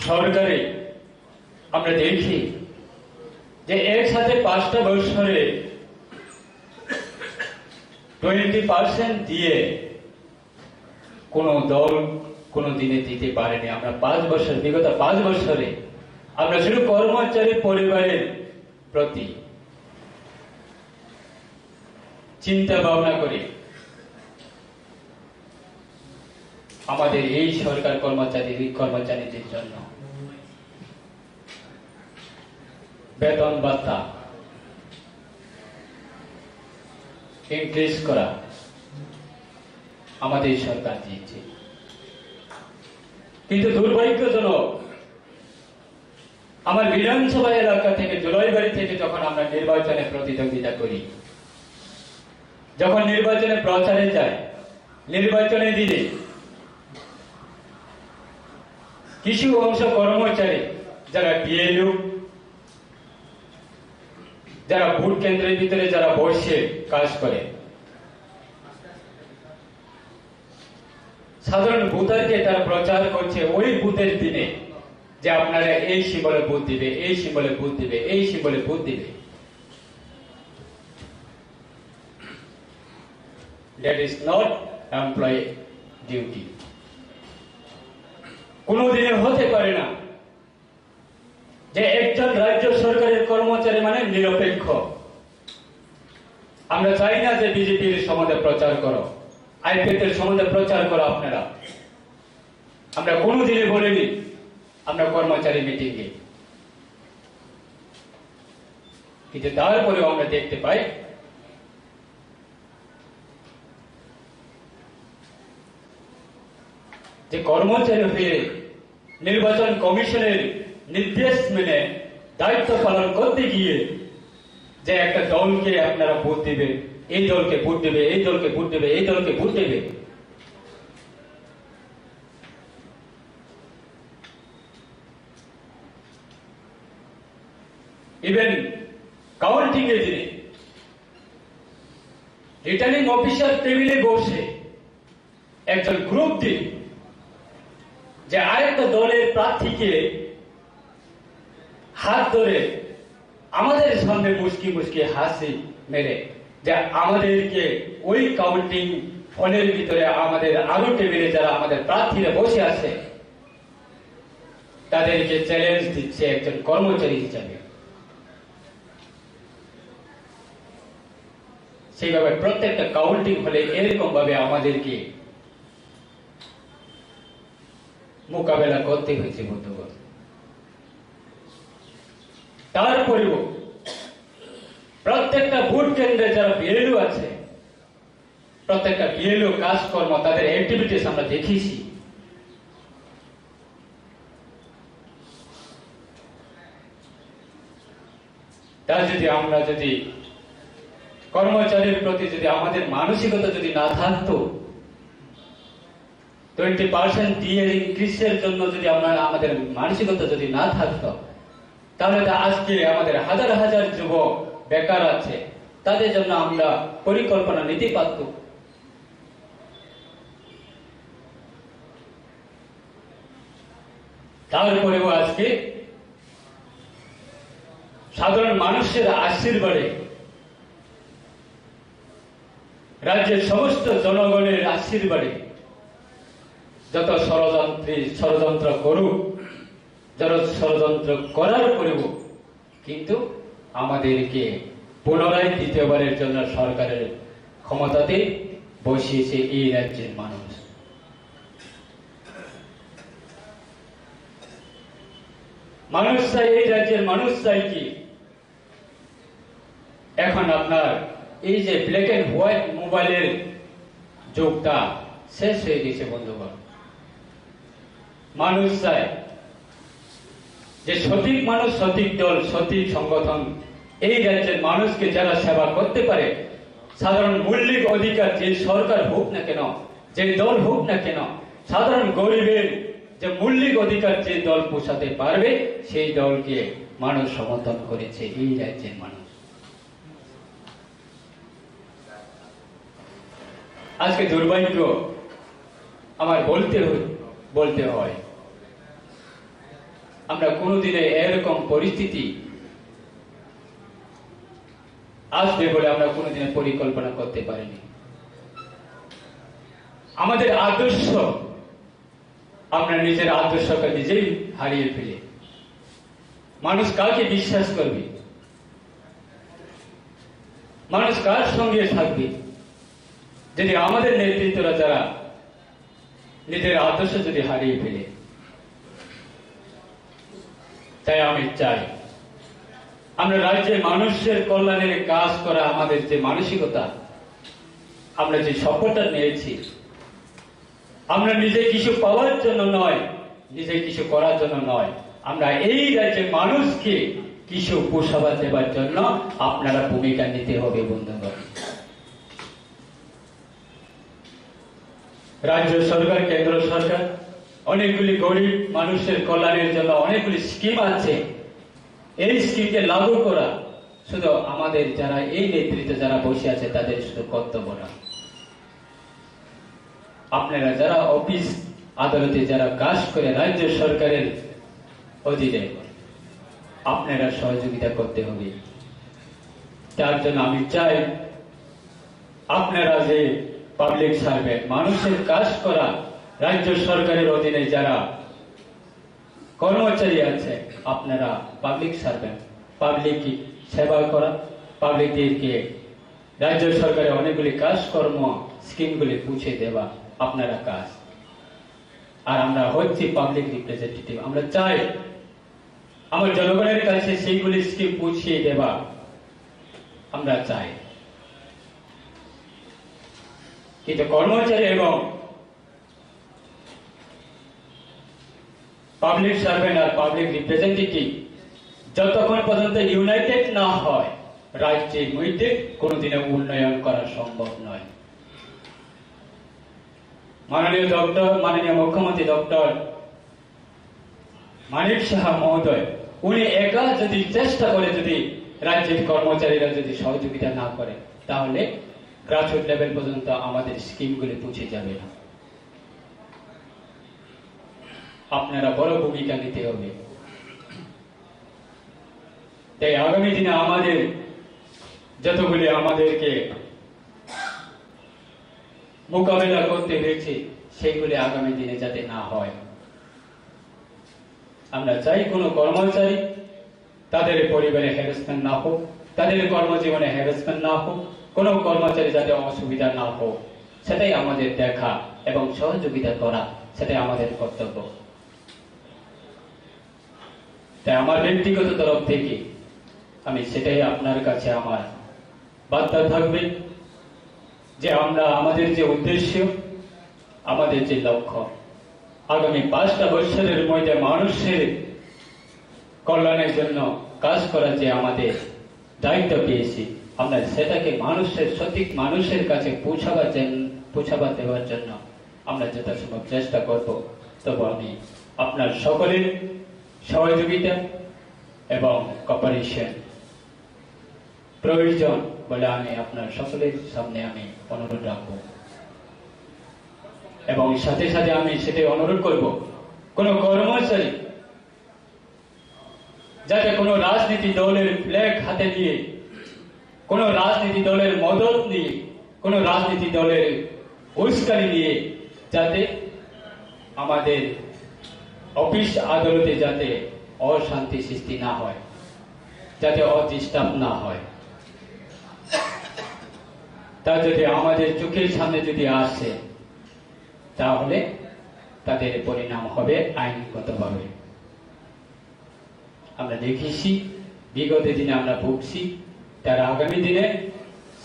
সরকারে আমরা দেখি যে একসাথে 5টা বছরে 20% দিয়ে কোনো দল কোনো দিনে দিতে পারেনি। আমরা 5 বছর, বিগত 5 বছরে আমরা শুধু কর্মচারী পরিবারের প্রতি চিন্তা ভাবনা করি আমাদের এই সরকার কর্মচারীদের জন্য বেতন ভাতা ইনক্রিজ করা আমাদের সরকার দিয়েছে। কিন্তু দুর্ভাগ্যজনক, আমার বিধানসভা এলাকা থেকে জুলাইবাড়ি থেকে যখন আমরা নির্বাচনে প্রতিদ্বন্দ্বিতা করি, যখন নির্বাচনে প্রচারে যায়, নির্বাচনে দিনে কিছু অংশ কর্মচারী যারা বিএলও, যারা ভোট কেন্দ্রের ভিতরে যারা বসে কাজ করে, সাধারণ ভোটারকে তারা প্রচার করছে ওই ভোটের দিনে যে আপনারা এই সিম্বলে ভোট দিবে, এই সিম্বলে ভোট দিবে, এই সিম্বলে ভোট দিবে। That is not employee duty. কোনদিনে হতে পারে না যে একজন রাজ্য সরকারের কর্মচারী মানে নিরপেক্ষ। আমরা চাই না যে বিজেপির সম্বন্ধে প্রচার করো, আইপিএফের সম্বন্ধে প্রচার করো আপনারা। আমরা কোনদিনে বলিনি আমরা কর্মচারী মিটিংয়ে, কিন্তু তারপরেও আমরা দেখতে পাই যে কর্মচারী হয়ে নির্বাচন কমিশনের নির্দেশ মেনে দায়িত্ব পালন করতে গিয়ে যে একটা দলকে আপনারা ভোট দেবে, এই দলকে ভোট দেবে, এই দলকে ভোট দেবে, এই দলকে ভোট দেবে, ইভেন কাউন্টিং এর দিনে রিটার্নিং অফিসার টেবিলে বসে একজন গ্রুপ দিন যে আরেকটা দলের প্রার্থীকে হাত ধরে আমাদের সামনে মুচকি মুচকি হাসি মেরে যে আমাদেরকে ওই কাউন্টিং হলের ভিতরে আমাদের আরো টেবিলে যারা আমাদের প্রার্থীরা বসে আছে তাদেরকে চ্যালেঞ্জ দিচ্ছে একজন কর্মচারী হিসাবে। সেইভাবে প্রত্যেকটা কাউন্টিং হলে এরকম ভাবে আমাদেরকে মোকাবেলা করতে হয়েছে বন্ধুগণ। তারপরেও প্রত্যেকটা ভোট কেন্দ্রে যারা বিএলও আছে, প্রত্যেকটা বিএলও কাজকর্ম তাদের অ্যাক্টিভিটিস আমরা দেখেছি। তার যদি আমরা যদি কর্মচারীর প্রতি যদি আমাদের মানসিকতা যদি না থাকতো, 20% দিয়ে ইনক্রিজের জন্য যদি আমরা আমাদের মানসিকতা যদি না থাকতো, তাহলে তো আজকে আমাদের হাজার হাজার যুবক বেকার আছে, তাদের জন্য আমরা পরিকল্পনা নিতে পারতাম। তারপরেও আজকে সাধারণ মানুষের আশীর্বাদে, রাজ্যের সমস্ত জনগণের আশীর্বাদে যত ষড়যন্ত্র করুক, যারা ষড়যন্ত্র করার পরেও কিন্তু আমাদেরকে পুনরায় দ্বিতীয়বারের জন্য সরকারের ক্ষমতাতে বসিয়েছে এই রাজ্যের মানুষ। মানুষ চাই, এই রাজ্যের মানুষ চাই কি এখন আপনার এই যে ব্ল্যাক এন্ড হোয়াইট মোবাইলের যুগটা শেষ হয়ে গেছে বন্ধুগণ। মানুষ চায় যে সঠিক মানুষ, সঠিক দল, সঠিক সংগঠন এই রাজ্যের মানুষকে যারা সেবা করতে পারে, সাধারণ মৌলিক অধিকার যে সরকার হোক না কেন, যে দল হোক না কেন, সাধারণ গরিবের যে মৌলিক অধিকার যে দল পোষাতে পারবে সেই দলকে মানুষ সমর্থন করেছে এই রাজ্যের মানুষ। আজকে দুর্ভাগ্য আমার বলতে হয়, আমরা কোনোদিনে এরকম পরিস্থিতি আসবে বলে আমরা কোনোদিনে পরিকল্পনা করতে পারিনি। আমাদের আদর্শ, আমরা নিজের আদর্শকে নিজেই হারিয়ে ফেলি। মানুষ কাকে বিশ্বাস করবে? মানুষ কার সঙ্গে থাকবে যদি আমাদের নেতৃত্বরা যারা নিজের আদর্শ যদি হারিয়ে ফেলে? তাই আমি চাই আমরা রাজ্যের মানুষের কল্যাণের কাজ করা, আমাদের যে মানসিকতা, আমরা যে শপথটা নিয়েছি, আমরা নিজে কিছু পাওয়ার জন্য নয়, নিজে কিছু করার জন্য নয়, আমরা এই রাজ্যের মানুষকে কিছু উপসভা দেবার জন্য আপনারা ভূমিকা নিতে হবে বন্ধুগণ। রাজ্য সরকার, কেন্দ্র সরকার অনেকগুলি গরিব মানুষের কল্যাণের জন্য অনেকগুলি স্কিম আছে। এই স্কিমকে লাগু করা শুধু আমাদের যারা এই নেতৃত্বে যারা বসে আছে তাদের শুধু কর্তব্য না। আপনারা যারা অফিস আদালতে যারা কাজ করে রাজ্য সরকারের অধীনে, আপনারা সহযোগিতা করতে হবে। তার জন্য আমি চাই আপনারা যে পাবলিক সার্ভেন্ট, মানুষের কাজ করা রাজ্য সরকারের অধীনে যারা কর্মচারী আছে, আপনারা পাবলিক সার্ভেন্ট, পাবলিক সেবা করা, পাবলিকদেরকে রাজ্য সরকারের অনেকগুলি কাজকর্ম স্কিমগুলি পৌঁছে দেওয়া আপনারা কাজ। আর আমরা হচ্ছি পাবলিক রিপ্রেজেন্টেটিভ, আমরা চাই আমার জনগণের কাছে সেইগুলি স্কিম পৌঁছিয়ে দেওয়া আমরা চাই। কিন্তু কর্মচারী এবং পাবলিক সার্ভেন্ট আর পাবলিক রিপ্রেজেন্টেটিভ যতক্ষণ পর্যন্ত ইউনাইটেড না হয়, রাজ্যের মধ্যে কোনোদিনও উন্নয়ন করা সম্ভব নয়। মাননীয় মুখ্যমন্ত্রী ডক্টর মানিক সাহা মহোদয়, উনি একা যদি চেষ্টা করে, যদি রাজ্যের কর্মচারীরা যদি সহযোগিতা না করে, তাহলে গ্রাসরুট লেভেল পর্যন্ত আমাদের স্কিমগুলি পৌঁছে যাবে না। আপনারা বড় ভূমিকা নিতে হবে। তাই আগামী দিনে আমাদের যতগুলি আমাদেরকে মোকাবেলা করতে হয়েছে, সেইগুলি আগামী দিনে যাতে না হয়। আমরা চাই কোনো কর্মচারী তাদের পরিবারে হ্যারাসমেন্ট না হোক, তাদের কর্মজীবনে হ্যারাসমেন্ট না হোক, কোনো কর্মচারী যাতে অসুবিধা না হোক, সেটাই আমাদের দেখা এবং সহযোগিতা করা, সেটাই আমাদের কর্তব্য। তাই আমার ব্যক্তিগত তরফ থেকে আমি সেটাই আপনার কাছে আমার বার্তা থাকবে যে আমরা আমাদের যে উদ্দেশ্য, আমাদের যে লক্ষ্য, আগামী 5টা বছরের মধ্যে মানুষের কল্যাণের জন্য কাজ করার যে আমাদের দায়িত্ব পেয়েছি, আমরা সেটাকে মানুষের সঠিক মানুষের কাছে পৌঁছাবার দেওয়ার জন্য আমরা যথাসম্ভব চেষ্টা করব। তবু আমি আপনার সকলের সহযোগিতা এবং কপারেশন প্রয়োজন বলে আমি আপনার সকলের সামনে আমি অনুরোধ রাখব। এবং সাথে সাথে আমি সেটাই অনুরোধ করব, কোন কর্মচারী যাতে কোনো রাজনীতি দলের ফ্ল্যাগ হাতে নিয়ে, কোন রাজনীতি দলের মদত নিয়ে, কোন রাজনীতি দলের উস্কানি নিয়ে যাতে আমাদের অফিস আদালতে যাতে অশান্তি সৃষ্টি না হয়, যাতে অডিস্টার্ব না হয়। তা যদি আমাদের চোখের সামনে যদি আসে, তাহলে তাদের পরিণাম হবে আইনগতভাবে। আমরা দেখেছি বিগত দিনে আমরা ভুগছি, তার আগামী দিনে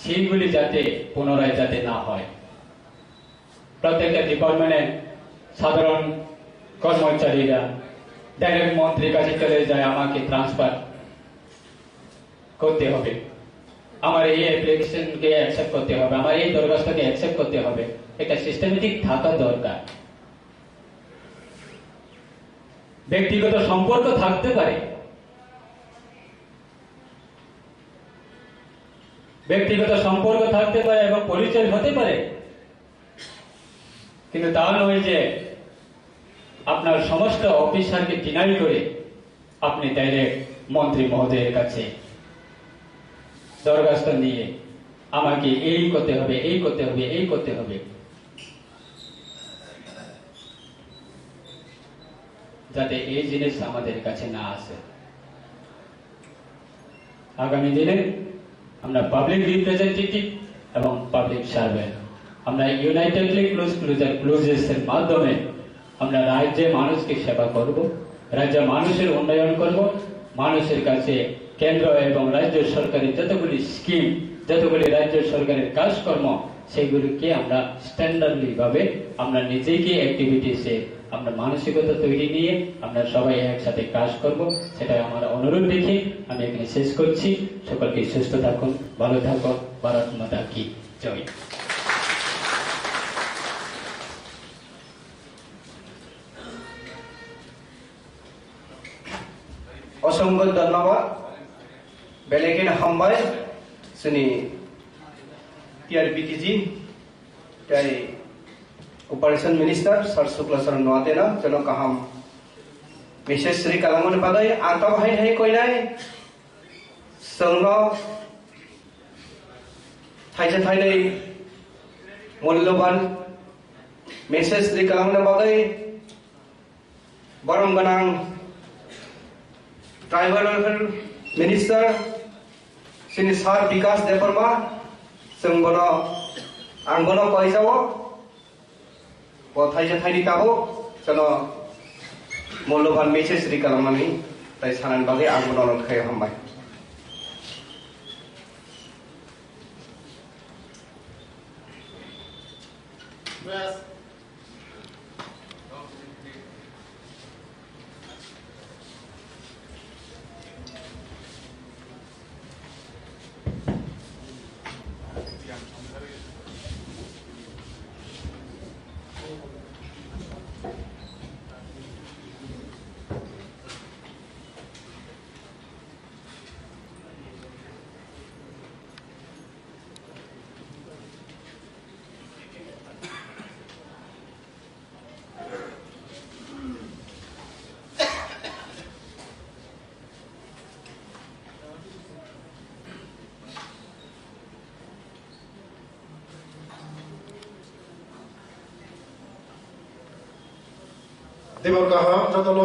সেইগুলি যাতে পুনরায় যাতে না হয়। প্রত্যেকটা ডিপার্টমেন্টে সাধারণ কর্মচারীরা ডাইরেক্ট মন্ত্রীর কাছে চলে যায়, আমাকে ট্রান্সফার করতে হবে, আমার এই অ্যাপ্লিকেশনকে অ্যাকসেপ্ট করতে হবে, আমার এই দরখাস্তকে অ্যাকসেপ্ট করতে হবে। এটা সিস্টেমেটিক থাকা দরকার। ব্যক্তিগত সম্পর্ক থাকতে পারে, ব্যক্তিগত সম্পর্ক থাকতে পারে এবং পরিচয় হতে পারে, কিন্তু তা নয় যে আপনার সমস্ত অফিসারকে ডিনাই করে আপনি ডাইরেক্ট মন্ত্রী মহোদয়ের কাছে দরখাস্ত নিয়ে আমাকে এই করতে হবে, এই করতে হবে, এই করতে হবে। যাতে এই জিনিস আমাদের কাছে না আসে। আগামী দিনে আমরা পাবলিক রিপ্রেজেন্টেটিভ এবং পাবলিক সার্ভেন্ট আমরা ইউনাইটেডলি ক্লোজেস এর মাধ্যমে আমরা রাজ্যে মানুষকে সেবা করব, রাজ্যে মানুষের উন্নয়ন করব, মানুষের কাছে কেন্দ্র এবং রাজ্য সরকারের যতগুলি স্কিম, যতগুলি রাজ্য সরকারের কাজকর্ম সেগুলিকে আমরা স্ট্যান্ডার্ডলি ভাবে আমরা নিজেকে অ্যাক্টিভিটিসে আমরা মানসিকতা তৈরি নিয়ে আমরা সবাই একসাথে কাজ করব, সেটা আমার অনুরোধ রেখে আমি এখানে শেষ করছি। সকলকে সুস্থ থাকুন, ভালো থাকুন। ভারত মাতা কি জয়। অসংখ্য ধন্যবাদ। বেলেগেন হামবাই जोंनि টিআরবিটিজি তাই कपारेसन मिनिस्टार सार शुक्ला सर नवातेना जनो काहाम मेसेज श्री कालामन बागै आंता बाहाय थाय कइनाय जोंनो थाइसे थाइनै मूल्यवान मेसेज श्री कालामन बागै बरम गोनां ट्राइबल मिनिस्टार श्री सार विकास देबबर्मा जों बनो आं बनो कइजावो थाइसे थाइनै ताबो जोंनो मूल्यवान मेसेज रेडि खालामनानै ताइ सानानि बागै आं उनाव थाखाय हामबाय। देवर गाहाम जतन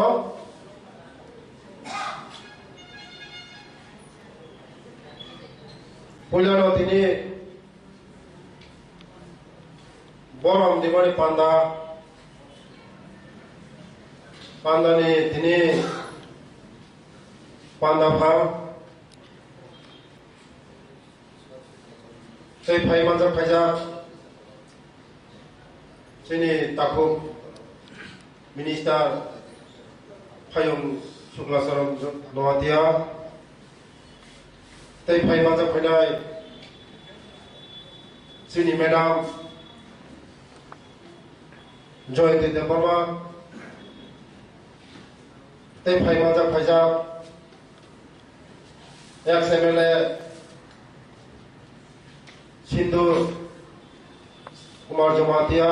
पयलानो दिनै बरम दिवाली पान्दानि दिनै पान्दा फार्म तै फाइ मानजा फाइजा जोंनि ताखु मिनिस्टार फायम शुक्ला सरम नवातिया तै फाइ मानजा फाइनाय जोंनि मेडाम जयन्ती देबबर्मा तै फाइ मानजा फाइजा एक्स एमएलए सिंधु कुमार जमातिया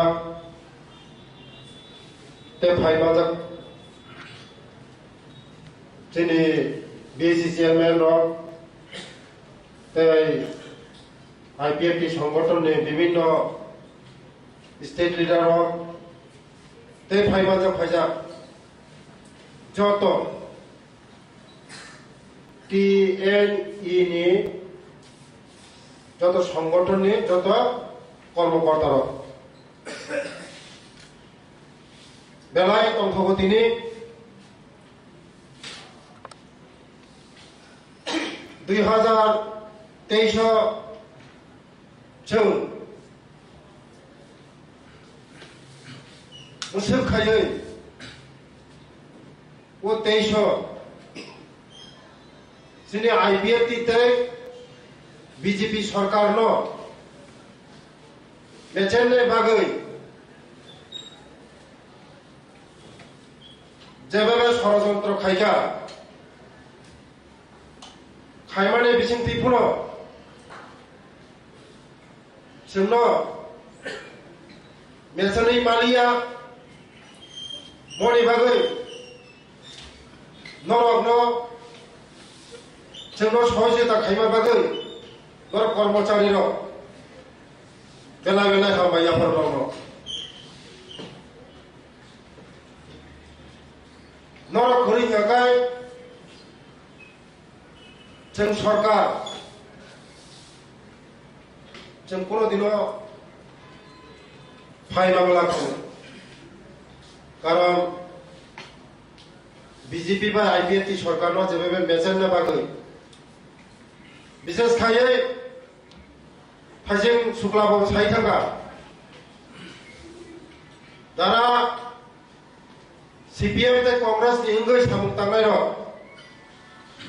ते फाइ मानजा जोंनि बीएससी चेयरमैन रक ते आईपीएफटी संगठननि विभिन्न स्टेट लिडार रक ते फाइ मानजा फाइजा जत टीएनई नि जत संगठननि जत कर्मकर्ता रक बेलाय अंशगतिनि 2023 जों मुसुखायै वो 23 जोंनि आईपीएफटी तै बीजेपी सरकारनो बेचेननि बागै जेबाबे षड़यंत्र खायखा खायमाने बिसिंथिफोनो जोंनो मेसनै मालिया मनि बागै नरकनो जोंनो सहजता खायमा बागै नर कर्मचारीनो बेला बेला खामायाफोर दङ जों सरकार जों কোনোদিনও ফাইনাংলাखौ কারণ বিজেপি বা আইপিএফটি সরকারও যেভাবে মেজেন্না বাগৈ বিশেষ খাयै ফাইজিং শুক্লাবাবু সাই থাকা যারা সিপিএম তে কংগ্রেস ইংগৈ সামুং তাंनाय र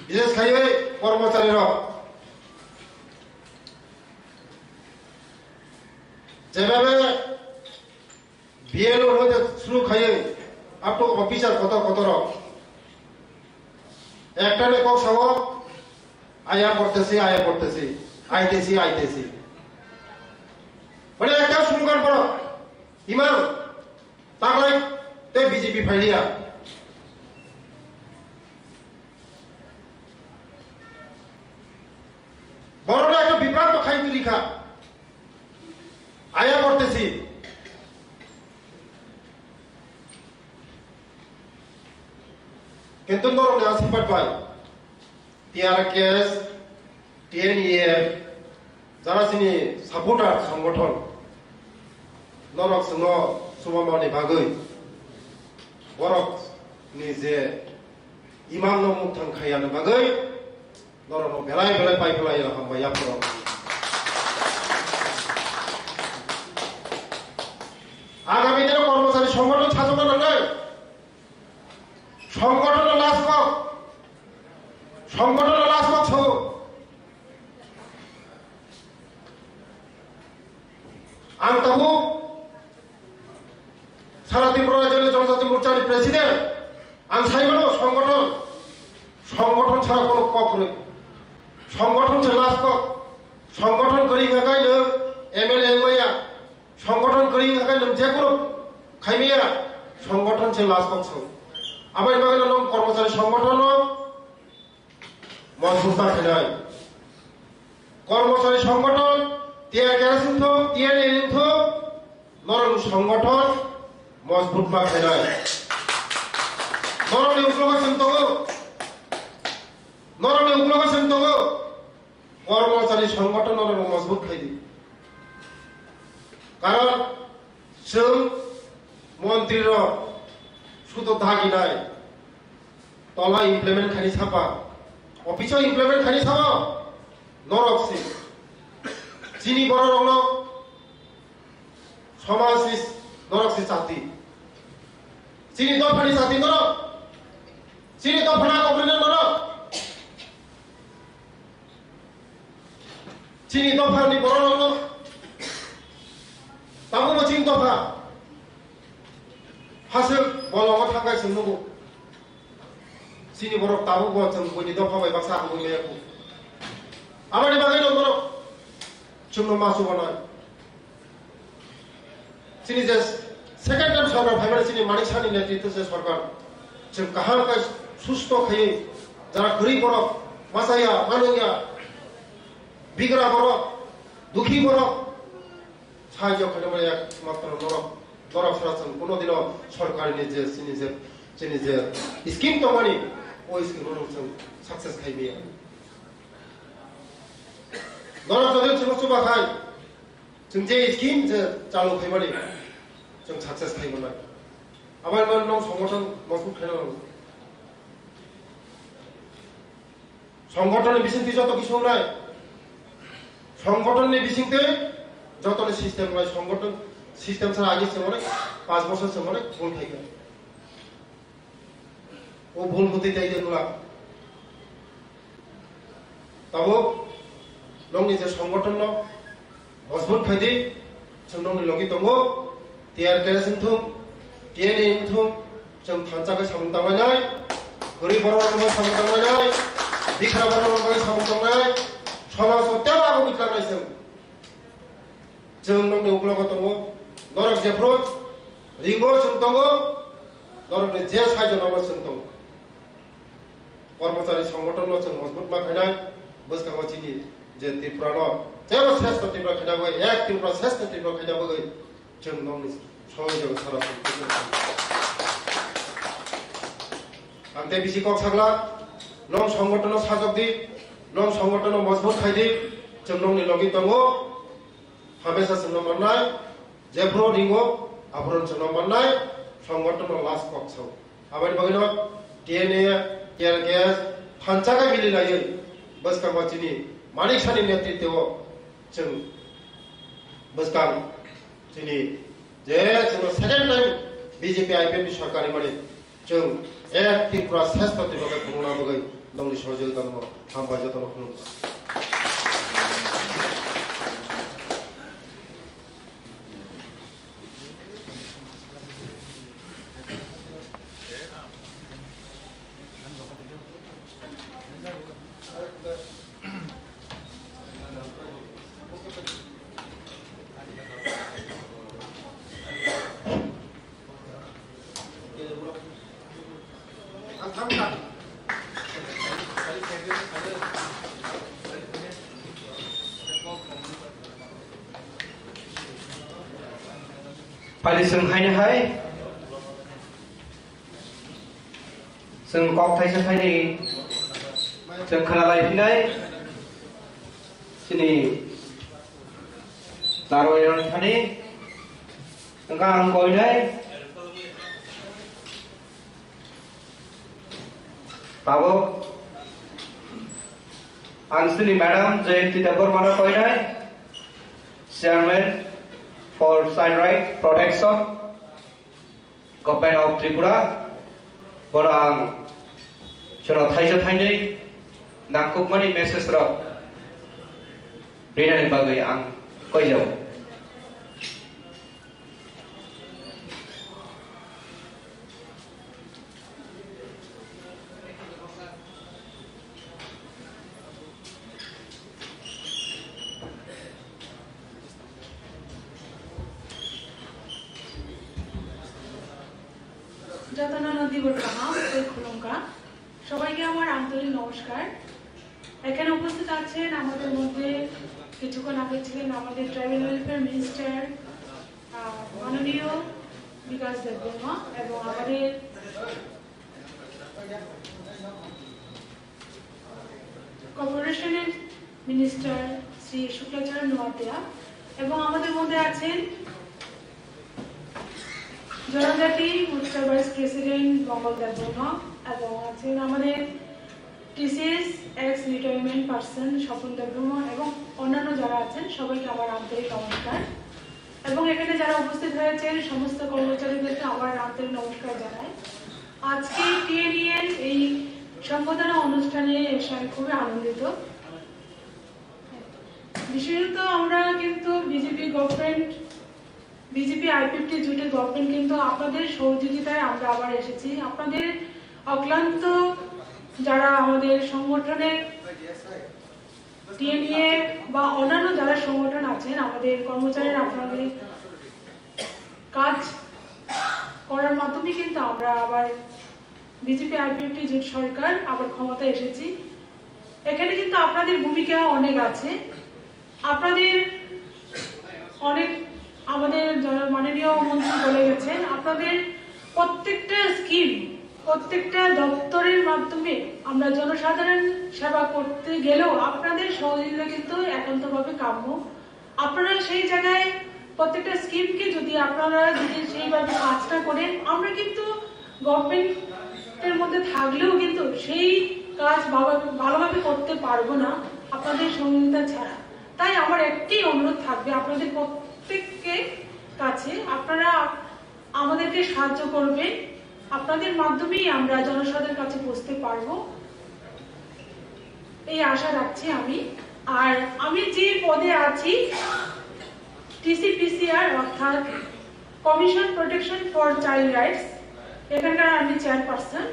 বিশেষ খাयै কর্মচারী র যেভাবে বিএলও হতে শুরু খাইয়ে আপ টু অফিসার কত কত র একটা লেখক সহ আয়া পড়তেছি আইতেছি মানে একটা শুরু করার পর ইমান তাগলাই তে বিজেপি ফাইলিয়া বড়রা একটা বিভ্রান্ত খাইতে লিখা আয়া করতেছি কিন্তু নরম আসিপাট পাই টিআরকেএস টিএনইএফ যারা চিনি সাপোর্টার সংগঠন নরক সঙ্গ সুমামানি বাগৈ বরক नि जे ইমাম মুখ থাংখায়ানো বাগৈ নরম বেলায় পাইফলাই হামবাই আপর আগামী দিনে কর্মচারী সংগঠন সাজানো নয় সংগঠনের লাশ বক্স आं ताबो सारा त्रिपुरा राज्य जनजाति मोर्चानि प्रेसिडेंट आं साइबानो संगठन छाड़ा कोनो कक नै संगठन से लास्ट कक संगठन करी थाखाय नों एमएलए एमआइआ संगठन करी थाखाय नों जेकुनु खायमिया संगठन से लास्ट कक छौ आबाय बागान नों कर्मचारी संगठन मजबूत खानाय कर्मचारी संगठन নরম সংগঠন মজবুত বানায় নরম উপলব্ধ কর্মচারী সংগঠন নরম মজবুত খাইদি কারণ जों মন্ত্রীর শুধু দাগি নাই তলা ইমপ্লিমেন্ট খানি ছাপা অফিসে ইমপ্লিমেন্ট খানি ছাপা নরকসি চিনি বড় রং সমাজ নরকসি জাতি চিনি দফানি জাতি নরক চিনি দফানা কবরিনের নরক চিনি দফানি বড় রং তাবো চিনি দফা হাসে বলঙ্গ থাকায় सोंनोबो চিনি বড় তাবো जों बयनि दफा बाय बाक्सा हामगैयाखौ आबादनि बागै दं बरक जोंनो मासु बानाय चिनी जे सेकेंड टाइम सरकार फाइबार चिनी मानिक सानि नेतृत्व से सरकार जों कहाँ का सुस्थ खाई जरा गरीब बरक मासाया मानुया बिग्रा बरक दुखी बरक साहाय्य खालामो एकमात्र नरक सरा जों कोनो दिन सरकारनि जे चिनी जे स्कीम दंमानि ओ स्कीम जों सक्सेस खाइबिया नरक जदि जों सुबाखाय जों जे स्कीम जे चालू खाइबानि जों सक्सेस खाइबानाय आबार नं संगठन मजबूत खाइनांगौ संगठननि बिसिंथि जत किछु नाय संगठननि बिसिंथि जतनि सिस्टेम नाय संगठन सिस्टेम सारा आगे से 5 বছর से भूल खाइगोन वो भूल होते जाइए नुला तब नंनि जे संगठन मजबूत खाइदि जों नंनि लगी दङ टिआरकेएस इंथुम टिएनए इंथुम जों थांजाखै सामुं दांनाय गरीब बर'फोरखौ सामुं दांनाय बिख्रा बर'फोरखौ सामुं दांनाय समाजाव तेवब्लाबो मिथिलांनाय जों नंनि उपलब्ध दङ नरक जेफ्रो रिंगो जों दङ नरकनि जे सायजनावबो जों दङ कर्मचारी संगठन जों मजबूत माखायनाय बोसगाव चिनि जे त्रिपुरा जेबो श्रेष्ठ त्रिपुरा खायनाबो एक त्रिपुरा श्रेष्ठ त्रिपुरा खायनाबो जों नंनि सहयोग सारा आं दे बिसि कक सागला नं संगठन साजक दि নং সংগঠন মজবুত খাইদি जों नंनि लगे दङ हामेशा जों मोननाय जेफ्रो रिंगो आबरन जों मोननाय संगठन लास्ट बक्सआव आबाद बगिनो टीएनए टीआर गैस फानचागा मिलिलायै बसकामाचिनि मानिक सानि नेतृत्वआव जों बसकाम जोंनि जे जों सेकेन्ड टाइम बीजेपी आईपीएफनि सरकारि माने जों एक त्रिपुरा श्रेष्ठ त्रिपुरा खुंना बगै नंनि सहयोगिता दङ हामबाय जतन खुलुमबाय फालि जों हायनोहाय जों कक थाइसे थाइनै जों खोनालायफिनाय जोंनि दारवायाव थानि गाहाम गयनाय बाबु आं जोंनि मैडम जयंती देबबर्मानो गयनाय chairman for child right protection government of Tripura borang jono thaisa thainai nakukmani message rok rinani bagai ang koijau যতনানা দিবর কাহাম খুলুমকা সবাইকে আমার আন্তরিক নমস্কার। এখানে উপস্থিত আছেন আমাদের মধ্যে কিছুক্ষণ আগে ছিলেন আমাদের ট্রাইবাল ওয়েলফেয়ার মিনিস্টার মাননীয় বিকাশ দেববর্মা এবং আমাদের কর্পোরেশনের মিনিস্টার শ্রী শুক্লাচার্য নোয়াতিয়া এবং আমাদের মধ্যে আছেন জনজাতি মোর্চার ভাইস প্রেসিডেন্ট মঙ্গল দেববর্মা এবং আছেন আমাদের TCS x retirement person Swapan Debbarma এবং অন্যান্য যারা আছেন সবাইকে আমার আন্তরিক নমস্কার এবং এখানে যারা উপস্থিত হয়েছেন সমস্ত কর্মচারীদেরকে আমার আন্তরিক নমস্কার জানাই। আজকে টিএনইএর এই সম্বোধনা অনুষ্ঠানে এসে আমি খুবই আনন্দিত। বিশেষত আমরা কিন্তু বিজেপি আইপিএফটি জোটের গভর্নমেন্ট কিন্তু আপনাদের সহযোগিতায় আমরা আবার এসেছি। আপনাদের অক্লান্ত যারা আমাদের সংগঠনের টিএনএ বা অন্যান্য যারা সংগঠন আছেন আমাদের কর্মচারীরা আপনাদের কাজ করার মাধ্যমে কিন্তু আমরা আবার বিজেপি আইপিএফটি জোট সরকার আবার ক্ষমতায় এসেছি। এখানে কিন্তু আপনাদের ভূমিকা অনেক আছে। আপনাদের অনেক আমাদের মাননীয় মন্ত্রী বলে গেছেন আপনাদের প্রত্যেকটা স্কিম প্রত্যেকটা দপ্তরের মাধ্যমে আমরা জনসাধারণ সেবা করতে গেলেও আপনাদের সহযোগিতা কিন্তু একান্তভাবে কাম্য। আপনারা সেই জায়গায় প্রত্যেকটা স্কিমকে যদি আপনারা যদি সেইভাবে কাজটা করেন আমরা কিন্তু গভর্নমেন্টের মধ্যে থাকলেও কিন্তু সেই কাজ ভালোভাবে করতে পারবো না আপনাদের সহযোগিতা ছাড়া। তাই আমার একটি অনুরোধ থাকবে আপনাদের প্রত্যেককে কাছে আপনারা আমাদেরকে সাহায্য করবেন। আপনাদের মাধ্যমেই আমরা জনসাধারণের কাছে পৌঁছতে পারবো এই আশা রাখছি আমি। আর আমি যে পদে আছি টিসিপিসিআর অর্থাৎ commission protection for child rights এখানকার আমি চেয়ারপারসন।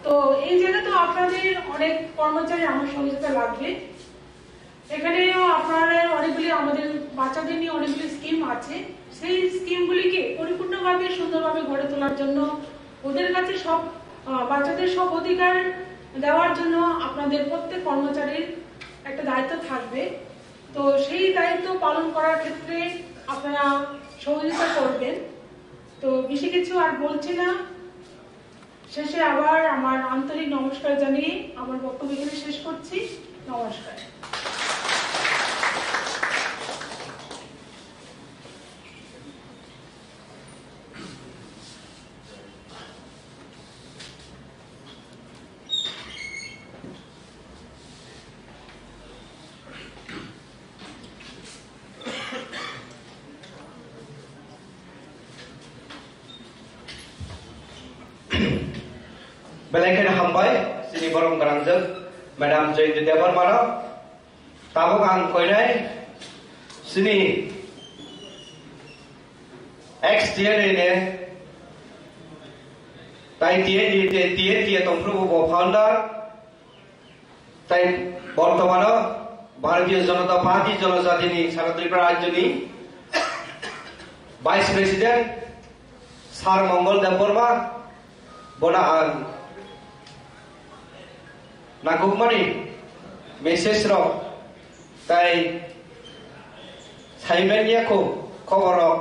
তো এই জায়গায় তো আপনাদের অনেক কর্মচারী আমার সহযোগিতা লাগবে। এখানেও আপনারা অনেকগুলি আমাদের বাচ্চাদের নিয়ে অনেকগুলি স্কিম আছে সেই স্কিমগুলিকে পরিপূর্ণভাবে সুন্দরভাবে গড়ে তোলার জন্য ওদের কাছে সব বাচ্চাদের সব অধিকার দেওয়ার জন্য আপনাদের প্রত্যেক কর্মচারীর একটা দায়িত্ব থাকবে। তো সেই দায়িত্ব পালন করার ক্ষেত্রে আপনারা সহযোগিতা করবেন। তো বেশি কিছু আর বলছি না, শেষে আবার আমার আন্তরিক নমস্কার জানিয়ে আমার বক্তব্য এখানে শেষ করছি। নমস্কার। Belengkeun hambai sini borong garangjeng Madam Joyinti Debarmana tabung ang koinai sini ex DNA tai tie tongpru bo founder tai বর্তমানে ভারতীয় জনতা পার্টি জনজাতিনি সারা ত্রিপুরা রাজ্যনি ভাইস প্রেসিডেন্ট সার মঙ্গল দেববর্মা বনা নাগুকমানি মেসেজ রক তাই সাইমেনিয়াকো খবর রক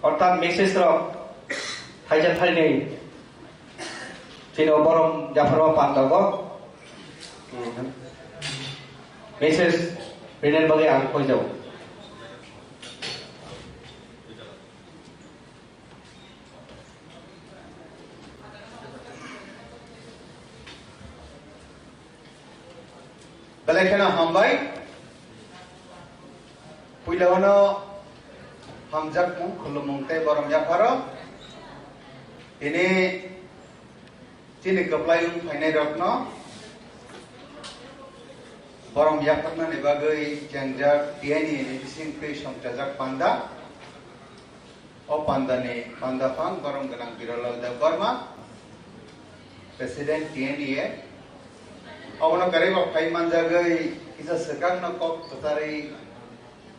অর্থাৎ মেসেজ রক থাইজা থাইনি চিনো বরম জাফরমা পান্ডাগো মেসেজ রিনের বাগে আং কই যাও Belengkeun hambai puilahona hamjakmu khulumung tei borong jafaro ini chini kaplayung phainai rokno borong jafarna ni bagai jangjak tiani ni bisingkri somjajak panda o panda ni panda phang borong ganang Birolal Debarma president tiani Awalnya karena kai manjagai kita sekarang nak kok tetapi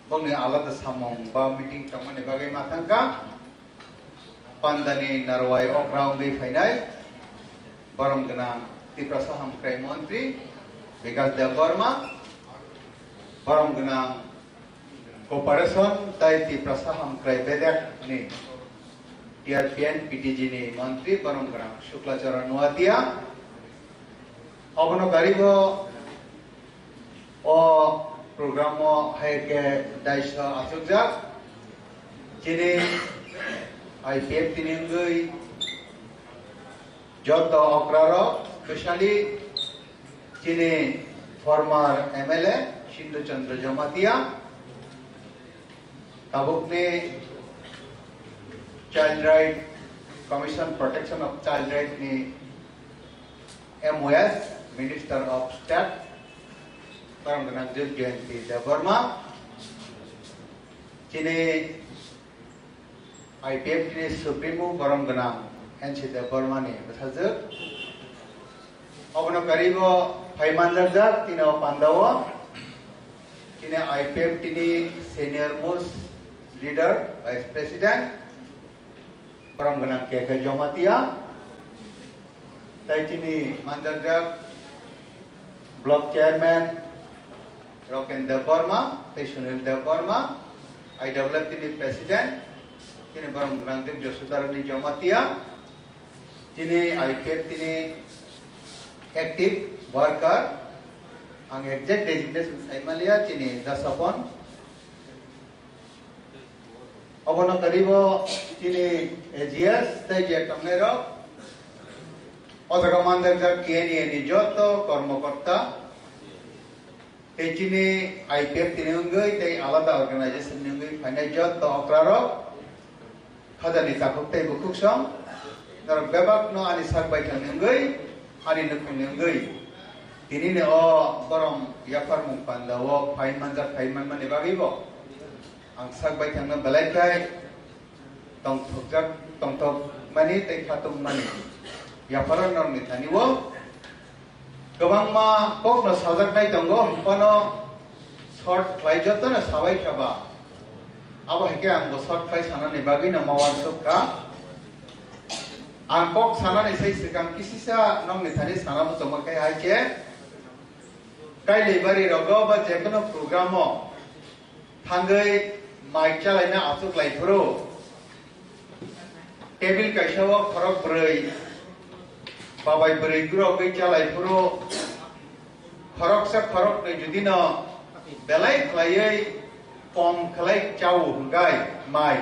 bangnya alat samong ba meeting teman ni bagai matangka pandani narwai okround di final barang kena Tiprasa Hamkrai Menteri Bikas Debarma barang kena Cooperation tai Tiprasa Hamkrai Bedek ni TRPN PTG ni Menteri barang kena Shuklacharan Nuatia Abono garibo o programo haike daisha asukja chini IPF tiningui joto okraro especially chini former MLA Shindu Chandra Jamatia tabukne Child Right Commission Protection of Child Right ni MOS Minister of State Barang Ganangjil Joyinti Debarma Chini IPF ni Supremo Barang Ganang NC Debarma ni Besajuk Abono karibo Paimandarjak Tino Pandawa Chini IPF ni Senior Most Leader Vice President Barang Ganang KK Jomatia Tai chini Mandarjak Block Chairman Roken Debarma, Sunil Debarma, IWF ini President, ini barang Grandip Josudarani Jamatia, ini IPF ini Active Worker, ang exact designation saya malia, ini Dasapon, abono karibo, ini AGS, Teja Kamero, Otaga Mandarjak KNI Joto, Kormokorta, Chini IPF tinunggui, tei alada organisation tinunggui, final joto okraro, khadani takuk tei bukuk som, narok bebak no ani sakbai tinunggui, ani nukung tinunggui. Ini ne o borong yapar mung pandawo, pain manjar pain man mani bagibo, ang sakbai tinunggui balai kai, tong tok mani tei khatung mani. Yaparan nor mitani wo gobang ma kok no sajak nai tongo kono short fly joto na sabai khaba abo heke ang short fly sana ni bagi na mawan sukka ang kok sana ni sei sikam kisisa nong mitani sana mo tomakai haike kai lebari rogo ba jekono programo thangai mic chalaina asuk lai thuro table kaishawo khorok brei Babai beri guru ke calai puro khorok nei judi no belai khlaiei kom khlai chau hungai mai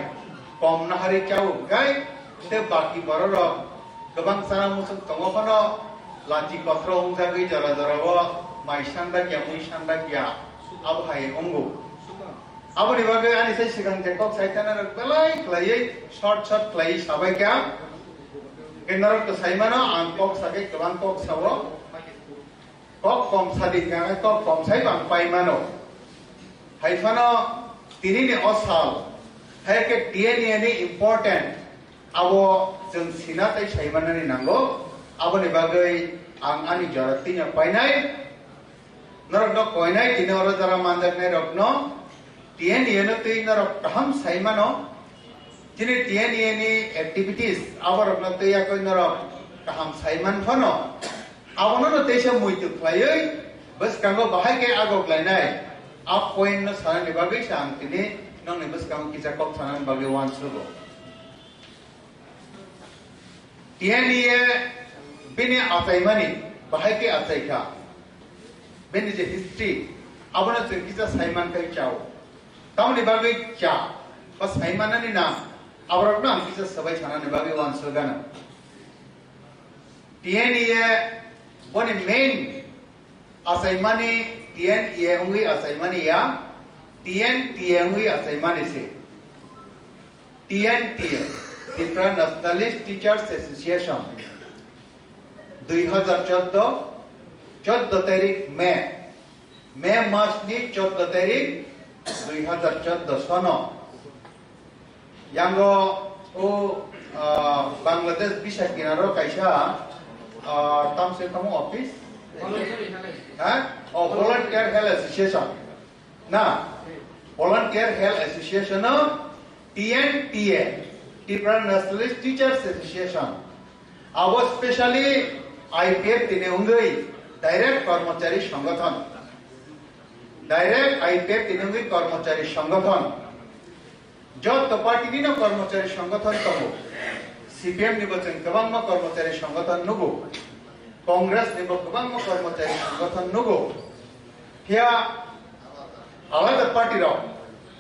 kom na hari chau hungai te baki bororo gobang sara musuk tongo kono lanti kotro hungjagui jara jara mai sanda kya mui sanda kya abhai ongo aboni bagai ani sai sigang tekok saitana belai khlaiei short khlai sabai kya kenarok to saimano ang kok sage gobang kok sawo kok kom sadi kya kok kom sai bang pai mano haifano tini ni osal hai ke DNA ni important abo jeng sina tai saimana ni nango aboni bagai ang ani jarati nya painai narok no koinai tini oro jara mandak nai rok no DNA no tui narok kaham saimano tini DNA ni activities abar no tui ya koi narok kaham saiman phano abono no teisa muitu khlaiei bas kango bahai ke agok lainai up point no sana ni bagai sang tini nong ni bas kango kisa kok sana bagai wan sugo DNA bini atai mani bahai ke atai ka bini je history abono tu kisa saiman kai chao tamni bagai cha bas saiman ni na abrok na kisa sabai sana ni bagai wan sugo na DNA boni main asaimani TNE ungui asaimani ya TNTE ungui asaimani se TNTE Tripura Nationalist Teachers Association 2014 तारीख मे मास नि 14 तारीख 2014 सनो यांगो ओ बांग्लादेश बिसा किनारो काइसा tam se kamu office volunteer health association na volunteer health association no TNTA Tripura Nationalist Teachers Association abo specially IPF tine ungui direct कर्मचारी संगठन direct IPF tine ungui कर्मचारी संगठन जत पार्टी नि न कर्मचारी संगठन तमो CPM নির্বাচন কবাংম কর্মচারী সংগঠন নুগো কংগ্রেস নির্বাচন কর্মচারী সংগঠন নুগো হিয়া আলাদা পার্টি র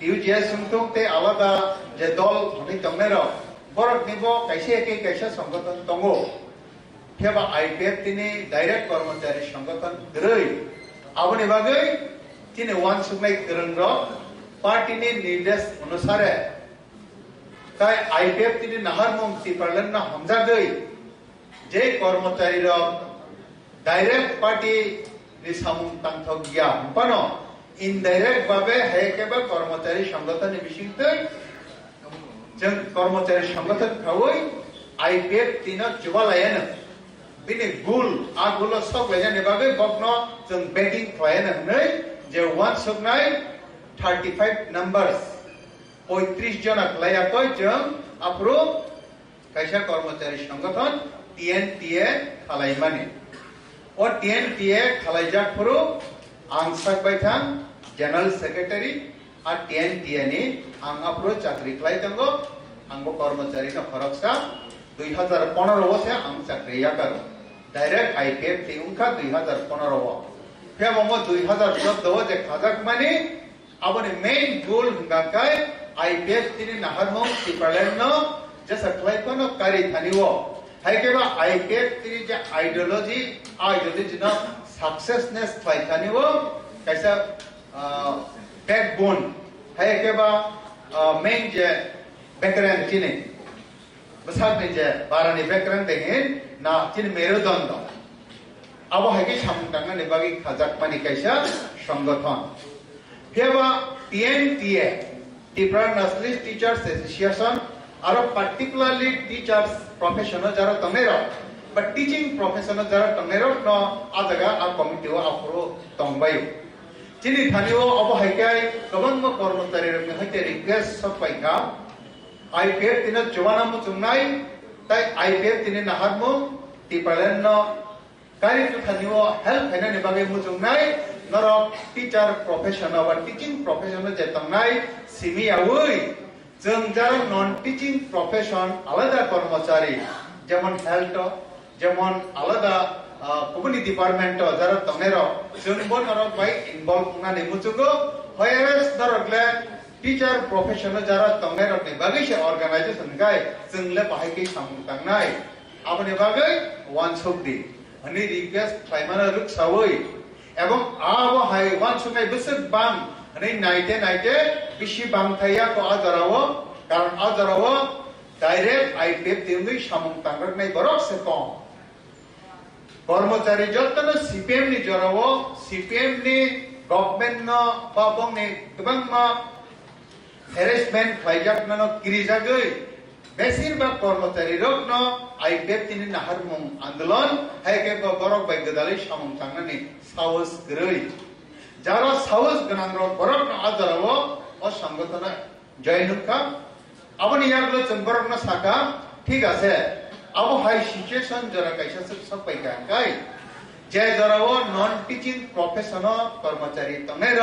ইউজিএস সুংতে আলাদা যে দল হনি তংনের বরক নিব কাইসে একে কাইসে সংগঠন তঙ্গো হিয়া আইপিএফ তিনি ডাইরেক্ট কর্মচারী সংগঠন রই আবনি বাগৈ তিনি ওয়ান সুগনাই করং র পার্টি নি নির্দেশ অনুসারে তাই আইপিএফ তিনি নাহার মুক্তি পারলেন না হামজাগৈ যে কর্মচারী ডাইরেক্ট পার্টি নি সামুং তাংথক গিয়া হম্পানো ইনডাইরেক্ট ভাবে হেকেবা কর্মচারী সংগঠন বিশিষ্ট जों কর্মচারী সংগঠন খাওই আইপিএফ তিন চুবালায়ান बिनि गुल आगुल सब लायने बागै बग्न जों बेटिंग खालायन नै जे वान सकनाय 35 नम्बर्स 35 जना खालायाखै जों अप्रुव कायसा कर्मचारी संगठन TNTA खालायमानि ओ TNTA खालायजाखफोरु आं साकबाय थां जनरल सेक्रेटारि आ TNTA नि आं अप्रुव चाकरि खालायदोंगो आंबो कर्मचारी न खरकसा 2015 से आं चाकरिया करो डायरेक्ट आईपीएफ थिउंखा 2015 फिर मम 2014 जे खाजाक माने अबने मेन गोल हंगाकाय आईपीएफ तिनि नाहरमो सिपालेन जे सप्लाइकोन कारी थानिवो हायकेबा आईपीएफ तिनि जे आइडियोलॉजी न सक्सेसनेस थाइ थानिवो कैसा बैकबोन हायकेबा मेन जे बैकग्राउंड तिनि बसाक जे बारानि बैकग्राउंड देहिन ना चिन मेरुदंड अब हायके सामतांगनि बागै खाजाक मानि कैसा संगठन faba TNTA Tripura Nationalist Teachers Association आरो पार्टिकुलरली टीचर्स प्रोफेशनल जरा तमेरो बट टीचिंग प्रोफेशनल जरा तमेरो न आजगा आ कमिटिओ आफरो तंबायो चिनि थानिओ अब हायके गोबां कर्मचारी रखने हायते रिक्वेस्ट सब पाइका आईपीएफ तिन जवानामु चुंनाय ताई आईपीएफ तिन नाहारमु तिपालेन कारी थानिओ हेल्प हैनानि बागै मुचुंनाय नर टीचर प्रोफेशनल बा टीचिंग प्रोफेशनल जे तंनाय सिमियावै जों जारा नन टीचिंग प्रोफेशन आलादा कर्मचारी जेमन हेल्थ जेमन आलादा kubuni department jara tonero jungbo norok bai involve ngani muchugo hoyeres norokle teacher professional jara tonero ni bagi se organization gai jungle bahai ke samung tangnai aboni bagai one sukdi ani request claimana ruk sawoi ebong abo hai one sukai besek bang ani naite bisi bang thaya ko ajarawo karon ajarawo direct IPF tingui samung tangrak nai borok se kong कर्मचारी जत्न CPM नि जरावो CPM नि government न बाबंग नि गोबां harassment खायजाक न किरिजागै बेसिरभाग कर्मचारी रक न IPF तिनि नाहारमुं आन्दोलन हायके बरक बाय गदालै सामुं थांनानै साहस गरै जारा साहस गोनां रक बरक न आजारावो अ संगठन जयनुखा आबनि यागलो जों बरक न साका ठीक আছে अब हाई सिचुएशन जरा कैसा सब पैका काय जय जरावो नॉन टीचिंग प्रोफेशनल कर्मचारी तंगेर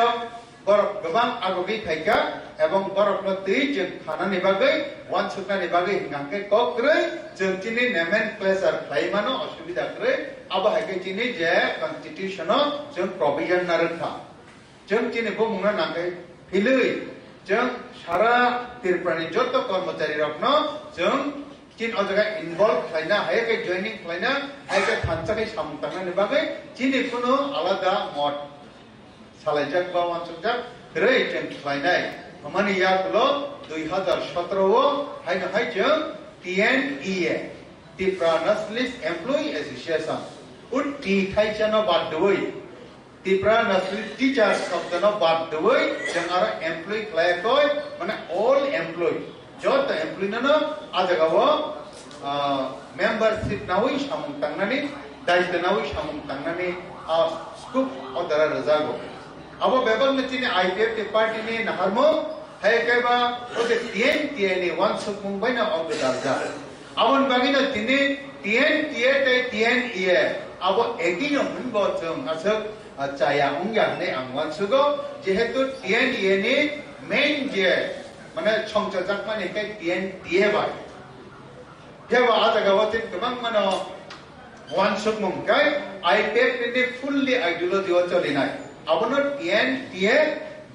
बरक गोबां आगोगै फायका एवं बरक न दै जों खाना निबागै वान सुकना निबागै हिंगांके कक्रै जों तिनि नेमेन क्लेसार खायमानो असुबिदा क्रै अब हायके तिनि जे कन्स्टिट्यूशन जों प्रोविजन नारखा जों तिनि बुंना नांगै फिलै जों सारा त्रिपुरानि जत कर्मचारी रकनो जों चिन अजगा इनवल्व खायना हायके जॉइनिंग खायना हायके थानसाकै सामतांना निबागै चिनि कुनु आलादा मत सालायजाक बा वानसुकजाक रै जों खायनाय हमनि याकलो 2017 ओ हायना हाय जों TNEA Tripura nationalist employee association उन टी थाइचनो बाददवै त्रिपुरा नेशनलिस्ट टीचर्स शब्दनो बाददवै जों आरो एम्प्लॉई खायखै माने ऑल एम्प्लॉई जत एम्प्लॉई ननो आजगावो मेंबरशिप नावै सामुं थांनानै दायित्व नावै सामुं थांनानै स्कुप अदारा रजागो अब बेबन तिनि IPF ते पार्टी ने नहरमो हायकेबा ओसे TNTA वन सुकमुं बैना अगदारजा अबन बागिना तिनि TNTA ते TNEA अब एगिनो हुनबो जों असक चाया उंग्या ने आंगवान सुगो जेहेतु TNEA नि मेन जे माने संचाजक माने के TNTA बाय जेबा आजगावतिन गोबां मानो वान सुकमुं गाय IPF नि फुल्ली आइडियोलॉजी ओ चलिनाय अबनो TNTA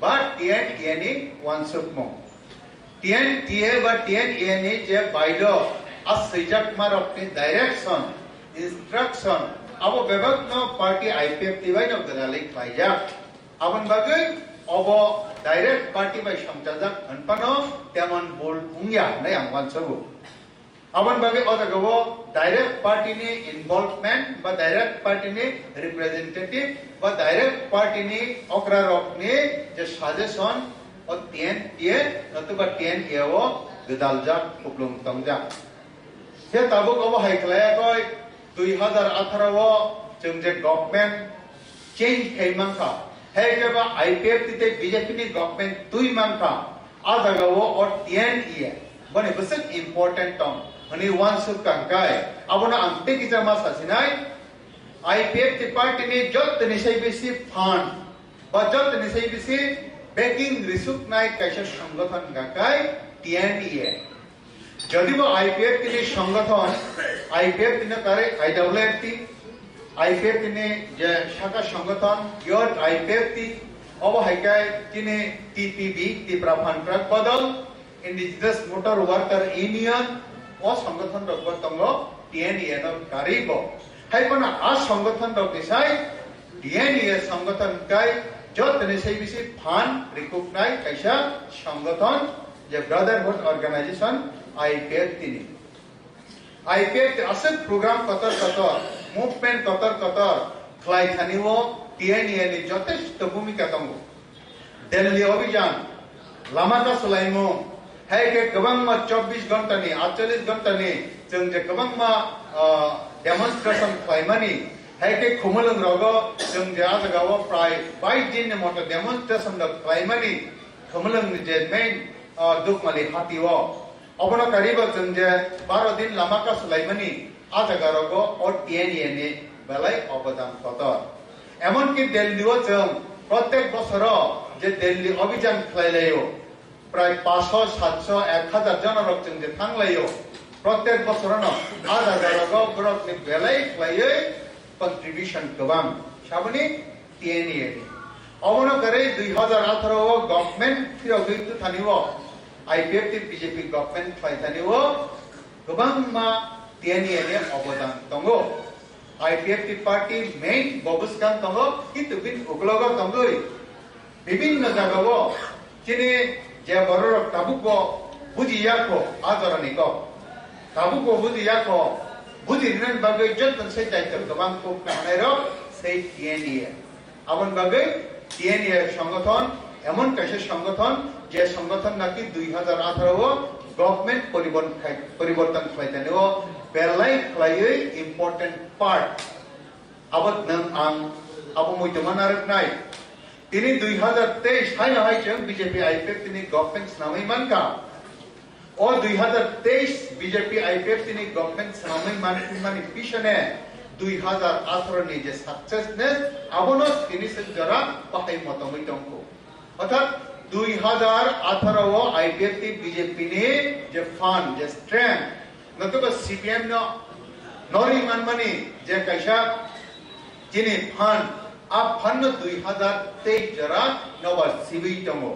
बा TNEA नि वान सुकमुं TNTA बा TNEA नि जे बायदो असैजाक मारकनि डाइरेक्शन इंस्ट्रक्शन अब बेबागनो पार्टी IPF तिबायनो गदालै खायजाक आबन बागै अब डाइरेक्ट पार्टी बाय संचाजक अनपानो तेमन बोल उंग्या नै आंगवान सबु आबन बागै अजगावो डाइरेक्ट पार्टी नि इनवॉल्वमेंट बा डाइरेक्ट पार्टी नि रिप्रेजेंटेटिव बा डाइरेक्ट पार्टी नि अक्रा रकनि जे सजेशन अ TNTA नतुबा TNEA ओ गदालजाक प्रब्लेम तंगजा जे ताबुक अब हायख्लायाखै 2018 ओ जों जे गवर्नमेंट चेंज खायमांखा हायकेबा IPF तिते बीजेपी नि गवर्नमेंट तुई मांखा आजगावो और TNEA बने Basak important term Honey one सुक कांगाय अबना अंते की जमा सासिनाय IPF ति पार्टी ने जत निसै बेसी फंड बजट निसै बेसी बैकिंग रिसुक नाय कैसे संगठन गाकाय TNEA যদি वो IPF ति संगठन IPF ति करे IWF IPF ति जे शाखा संगठन योर IPF ति अब हायकाय तिने TPB त्रिपुरा फान्ट्राक बदल इंडिजिनस मोटर वर्कर यूनियन ओ संगठन रखबो तंगो TNEA न कारिबो हायपना आ संगठन रखनिसाय TNEA संगठन काय जत निसै बिसि फान रिकॉग्नाइज कैसा संगठन जे ब्रदरहुड ऑर्गेनाइजेशन IPF तिनी IPF असक प्रोग्राम कतर मुभमेंट कतर खलाय थानिवो TNEA नि যথেষ্ট भूमिका दंगो दिल्ली अभियान लामाका सलायमु हायके गोबांमा 24 घंटानि 48 घंटानि जों जे गोबांमा डेमोन्स्ट्रेशन खायमानि हायके खुमलंग रगो जों जे आजगावो प्राय 22 दिन मत डेमोन्स्ट्रेशन खायमानि खुमलंग जे मेन दुखमाली हातिवो अबना कारिबो जों जे 12 दिन लामाका सलायमानि आजगारगो और TNEA नि बेलाय अबदान कतर एमनकि दिल्लीओ जों प्रत्येक बছর जे दिल्ली अभियान खायलायो प्राय 500 700 1000 जन रकजों जे थांलायो प्रत्येक बছरनो आजागारगो बरकनि बेलाय खायै contribution goban sabani TNA ni obono kare 2018 government firo gitu thaniwo IPFT BJP government khai thaniwo gobang ma TNA ni obodan tongo IPFT party main bobuskan tongo kitu bin uklogo tongoi বিভিন্ন জায়গাও যিনি যে বড় তাবুকো বুঝিয়াকো আদরণিকো তাবুকো বুঝিয়াকো বুঝিনেন বাগে যতন সেই দায়িত্ব গোবাং কো কানাইরো সেই TNA আমন বাগে TNA সংগঠন এমন কাছে সংগঠন যে সংগঠন নাকি 2018 গভর্নমেন্ট পরিবর্তন খাইতানেও বেলাই খাইয়ে ইম্পর্টেন্ট পার্ট আবত নাম আং আবু মইতমান আরক নাই তিনি 2023 হাই হাই জং বিজেপি আইপিএফ তিনি গভর্নমেন্ট নামই মানকা ও 2023 বিজেপি আইপিএফ তিনি গভর্নমেন্ট নামই মানি পিছনে 2018 নি যে সাকসেসনেস আবনো তিনি সে জরা পাহাই মতমই দংকো অর্থাৎ 2018 আইপিএফ টি বিজেপি নি যে ফান্ড যে স্ট্রেংথ নতুবা সিপিএম নো নরি মানমানি যে কাইসা যিনি ফান্ড আপ ফান্ড 2023 জরা নবা সিবি দঙ্গো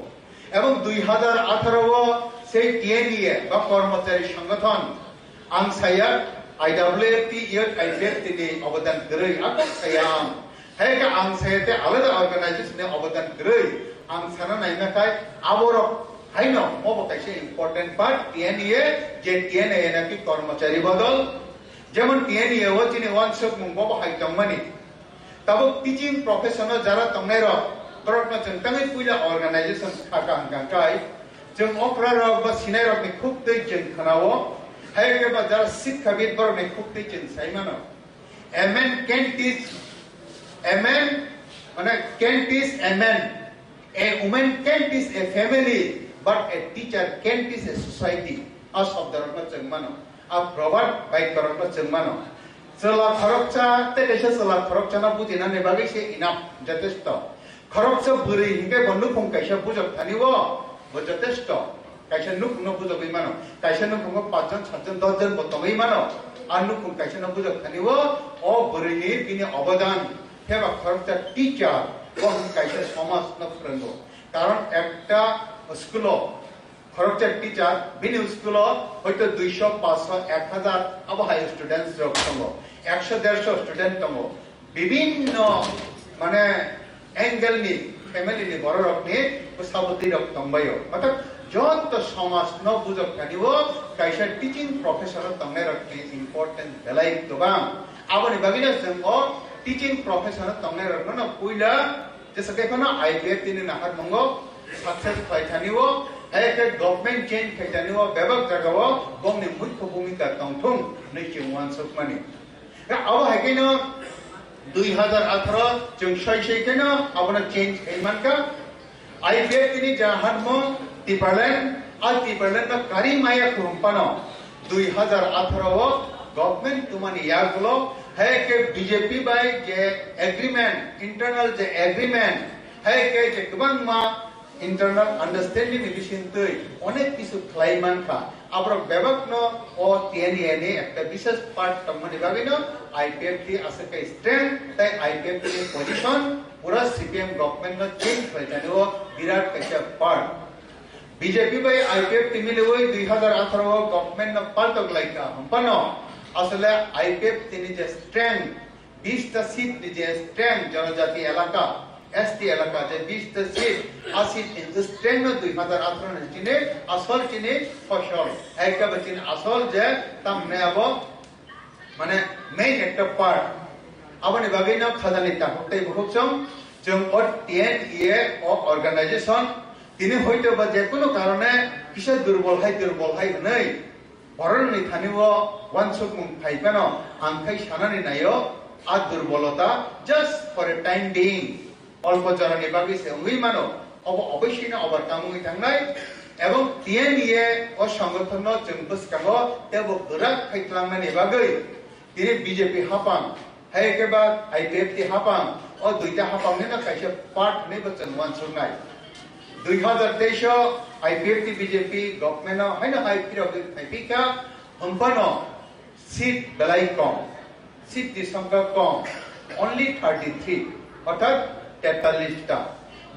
এবং 2018 সেই TNA বা কর্মচারী সংগঠন আংসায়া IWFT ইয়ত আইপিএফ তিনি অবদান গরৈ আক সায়াম হেকা আংসায়াতে আলাদা অর্গানাইজেশনে অবদান গরৈ আংসানা নাইমাকাই আবর হাইনো মব কাইসে ইম্পর্টেন্ট পার্ট TNA যে TNA নাকি কর্মচারী বদল যেমন TNA ও যিনি ওয়ানসক মুংব হাইতংমানি তবে টিচিং প্রফেশনাল যারা তংনাইর বরকনা জংতাङै পুইলা অর্গানাইজেশন খাকা হাंगांकाय जों अक्रा रक बा सिनाय रक नि खुब दै जों खनावो हायके बा जारा शिक्षाविद बर नि खुब दै जों साइमानो a man can teach a man a woman can teach a family but a teacher can teach a society as of the rokna जों मानो a proverb by rokna जों मानो Sela khorokcha te desa sela khorokcha na bujina ne bagai se enough যথেষ্ট খরকচা বরি হিকে বন্ধু ফং কাইসা বুজক থানিবো যথেষ্ট কাইসা nook ন বুজক ইমানো কাইসা nook ফং 5 জন 7 জন 10 জন বতম ইমানো আর নুক ফং কাইসা ন বুজক থানিবো ও বরিনি বিনি অবদান হেবা খরকচা টিচার বং কাইসা সমাজ ন ফ্রেন্ডো কারণ একটা স্কুল খরকচা টিচার বিনি স্কুল হয়তো 200 500 1000 আব হাই স্টুডেন্টস জব তঙ্গ 100 150 স্টুডেন্ট তঙ্গ বিভিন্ন মানে एंगल नि फैमिली नि बड़ रक नि साबती रक तंबायो मतलब जत समाज न बुजक खानिवो काइसा टीचिंग प्रोफेशनल तंगने रक नि इंपोर्टेंट बेलाय गोबां आबनि बागिनो जों टीचिंग प्रोफेशनल तंगने रक न पुइला जेसके खनो आईपीएफ तिनि नाहार मंगो सक्सेस खाइथानिवो एके गवर्नमेंट चेंज खाइथानिवो बेबक जगावो गमनि मुख्य भूमिका तंथुं नैचे वानसक मानि अब हाइकेनो 2018 जों सयसेकेनो आबना चेंज हैमानका आईपीएफ तिनि जाहादमो टिपारलेन आ टिपारलेन ना कारी माया खुरमपानो 2018 गवर्नमेंट तुमानि यागलो है के BJP by J agreement internal J agreement है के जे गोबां मा इंटरनल अंडरस्टैंडिंग नि बिसिनतै अनेक किसु ख्लाइमानखा आब्र बेबकनो ओ TNA नि एकटा विशेष पार्ट तमनि बागिनो आईपीएफ टी आसके स्ट्रेंथ ताई आईपीएफ टी पोजीशन पूरा सीपीएम गवर्नमेंट न चेंज भइतानो विराट कैसा पार्ट बीजेपी बाय आईपीएफ टी मिले 2018 गवर्नमेंट न पाल्टक लाइका हमपनो আসলে आईपीएफ तिनि जे स्ट्रेंथ 20 টা সিট नि जे स्ट्रेंथ जनजाति एलाका एसटी एलाका जे 20 টা সিট 80 इन स्ट्रेंथ 2018 नि चिने আসল চিনি ফসল একটা বচিন আসল যে তামনে আব মানে মেইন একটা পার্ট আবনি বাগিনো খাজানি তাকতে বহুচম जों TNA অর্গানাইজেশন তিনি হইতো বা যে কোনো কারণে কিসে দুর্বল হয় নাই বরণনি থানিও ওয়ানসুক মুং ফাইকানো আংখাই সানানি নাইও আর দুর্বলতা just for a time being অল্প জননি বাগি সে উই মানো অবশ্যই না ওভারকামুই থাংনাই এবং TNA ও সংগঠন जों বসকাগো তেব গরাক খাইতলাংনানি বাগै তিনি বিজেপি হাপাং है के बाद आईपीएफ टी हापां और दुईटा हापां ने ना कैसे पार्ट नहीं बचन वानसुक नाय 2023 आईपीएफ टी बीजेपी गवर्नमेंट है ना आईपीएफ का हमपनो सीट बेलाई कम सीट दिसंगा कम অনলি 33 অর্থাৎ 43টা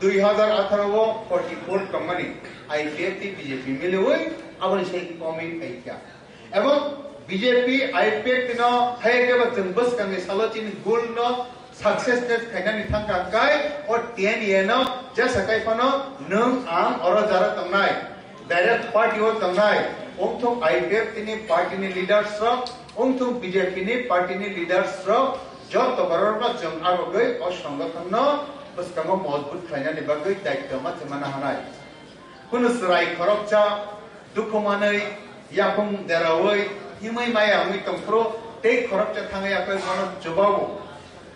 2018 44 কোম্পানি আইপিএফ বিজেপি মিলে ওই আবার সেই কমি আইকা এবং বিজেপি আইপিএফ ন হাইকে বচন বস কাঙ্গে সালোচিন গোল ন সাকসেস তে ফাইনালি থাকাই ও টিএন ন যে সাকাই ফনো নং আং অর যারা তংনাই ডাইরেক্ট পার্টি ও তংনাই ওমথম আইপিএফ তিনি পার্টিনি লিডার্স র ওমথম বিজেপি নি পার্টিনি লিডার্স র যত বড়র না জং আগৈ ও সংগঠন ন বসকাঙ্গ মজবুত ফাইনালি বাগৈ দায়িত্ব মা জমানা হানাই কোন সরাই খরকচা দুখমাनै याफुं देरावै हिमै माया मै तंफ्रो ते खरकचा थांगे याकै बनो जुबाव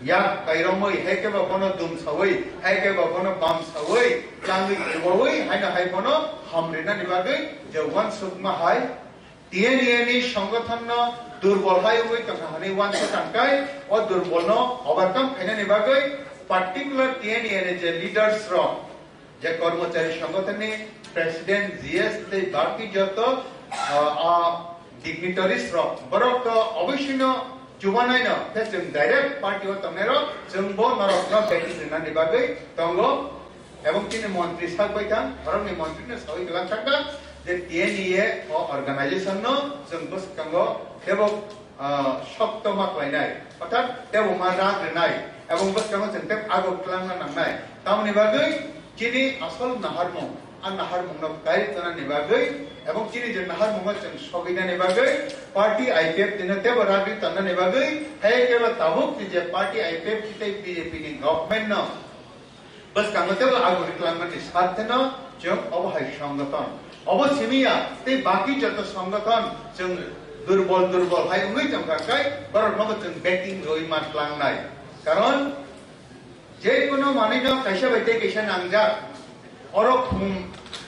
या कायरमै हेकेबा बनो दुमसावै हेकेबा बनो बामसावै लांगै जुबावै हायना हाय बनो हामरेना निबागै जवान सुकमा हाय টিএনএ সংগঠন দুর্বল হাই ওই তখানে ওয়ান টাকায় ও দুর্বল ন ওভারকাম ফাইনা নিবাগৈ পার্টিকুলার টিএনএ যে লিডার্স র যে কর্মচারী সংগঠনে প্রেসিডেন্ট জিএস তে বাকি যত dignitaries ro borok to obviously no jubanai no fesum direct party o tamero jumbo norok no beti na nibagai tongo ebong tini মন্ত্রী সাকbai tan borok ni মন্ত্রী ne sawi gelang sakka je TNE o organization no jumbo kango kebo সপ্তমা কইনাই অর্থাৎ দেব মারা নাই এবং বস্কানো জেনতে আগো plan না নাই তাও নিবাগৈ যিনি আসল নাহারমং আর নাহারমং ন দায়িত্ব নিবাগৈ এবং যিনি যে নাহারমং जों সগিনা নিবাগৈ পার্টি আইপিএফ দিনতে বরাবি তন্ন নিবাগৈ হে কেবল তাবুক যে পার্টি আইপিএফ কিতে বিজেপি নি গভর্নমেন্ট ন বস কামতে আগো প্ল্যান মানে সাথে ন जों অবহাই সংগঠন অবসীমিয়া তে বাকি যত সংগঠন जों দুর্বল দুর্বল হাই উই তমকাকাই বরং মগ जों ব্যাটিং রই মাস লাংনাই কারণ যে কোনো মানিন কাইসা বাইতে কাইসা নাংজা অরক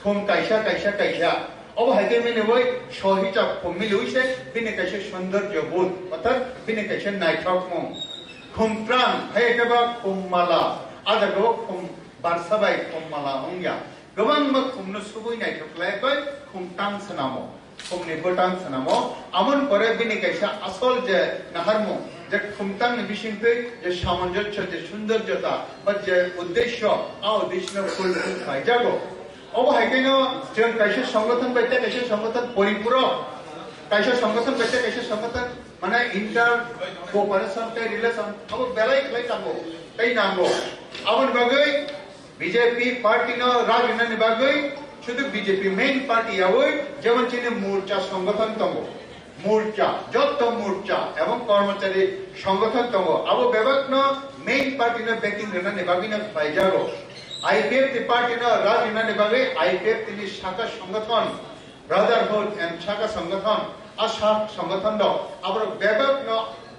খুম কাইসা কাইসা কাইসা অব হাইতে মেনে বই সহিতা কমিলে হইছে বিনে কাইসা সৌন্দর্য বোধ অর্থাৎ বিনে কাইসা নাইঠক মং খুম প্রাণ হাই একেবা খুমমালা আদাগো খুম বারসাবাই খুমমালা হংয়া গোবাং মগ খুমনো সুবই নাইঠকলাই কই খুমটাং সনামো খুমনি বটাং সনামো আমন করে বিনে কাইসা আসল যে নাহারমো যে খুমতাং বিশিংতে যে সামঞ্জস্য যে সৌন্দর্যতা বা যে উদ্দেশ্য আ উদ্দেশ্য ফুলফিল হয় যাগো অবহাইকেন जों কাইসা সংগঠন বাইতে কাইসা সংগঠন পরিপূরক কাইসা সংগঠন বাইতে কাইসা সংগঠন মানে ইন্টার কোঅপারেশন তে রিলেশন আব বেলাই খেলাই তাবো তাই নামবো আমন বাগৈ বিজেপি পার্টি ন রাজনীতি বাগৈ শুধু বিজেপি মেইন পার্টি আওই যেমন চিনে মোর্চা সংগঠন তঙ্গ মোর্চা যত মোর্চা এবং কর্মচারী সংগঠন তঙ্গ আবো বেবাকন মেইন পার্টি ন ব্যাকিং রেনা নেবাগিনা পাইজাগো আইপিএফ তি পার্টি ন রাজনীতি নেবাগে আইপিএফ তিনি শাখা সংগঠন ব্রাদারহুড এন্ড শাখা সংগঠন আশা সংগঠন দ আবো বেবাকন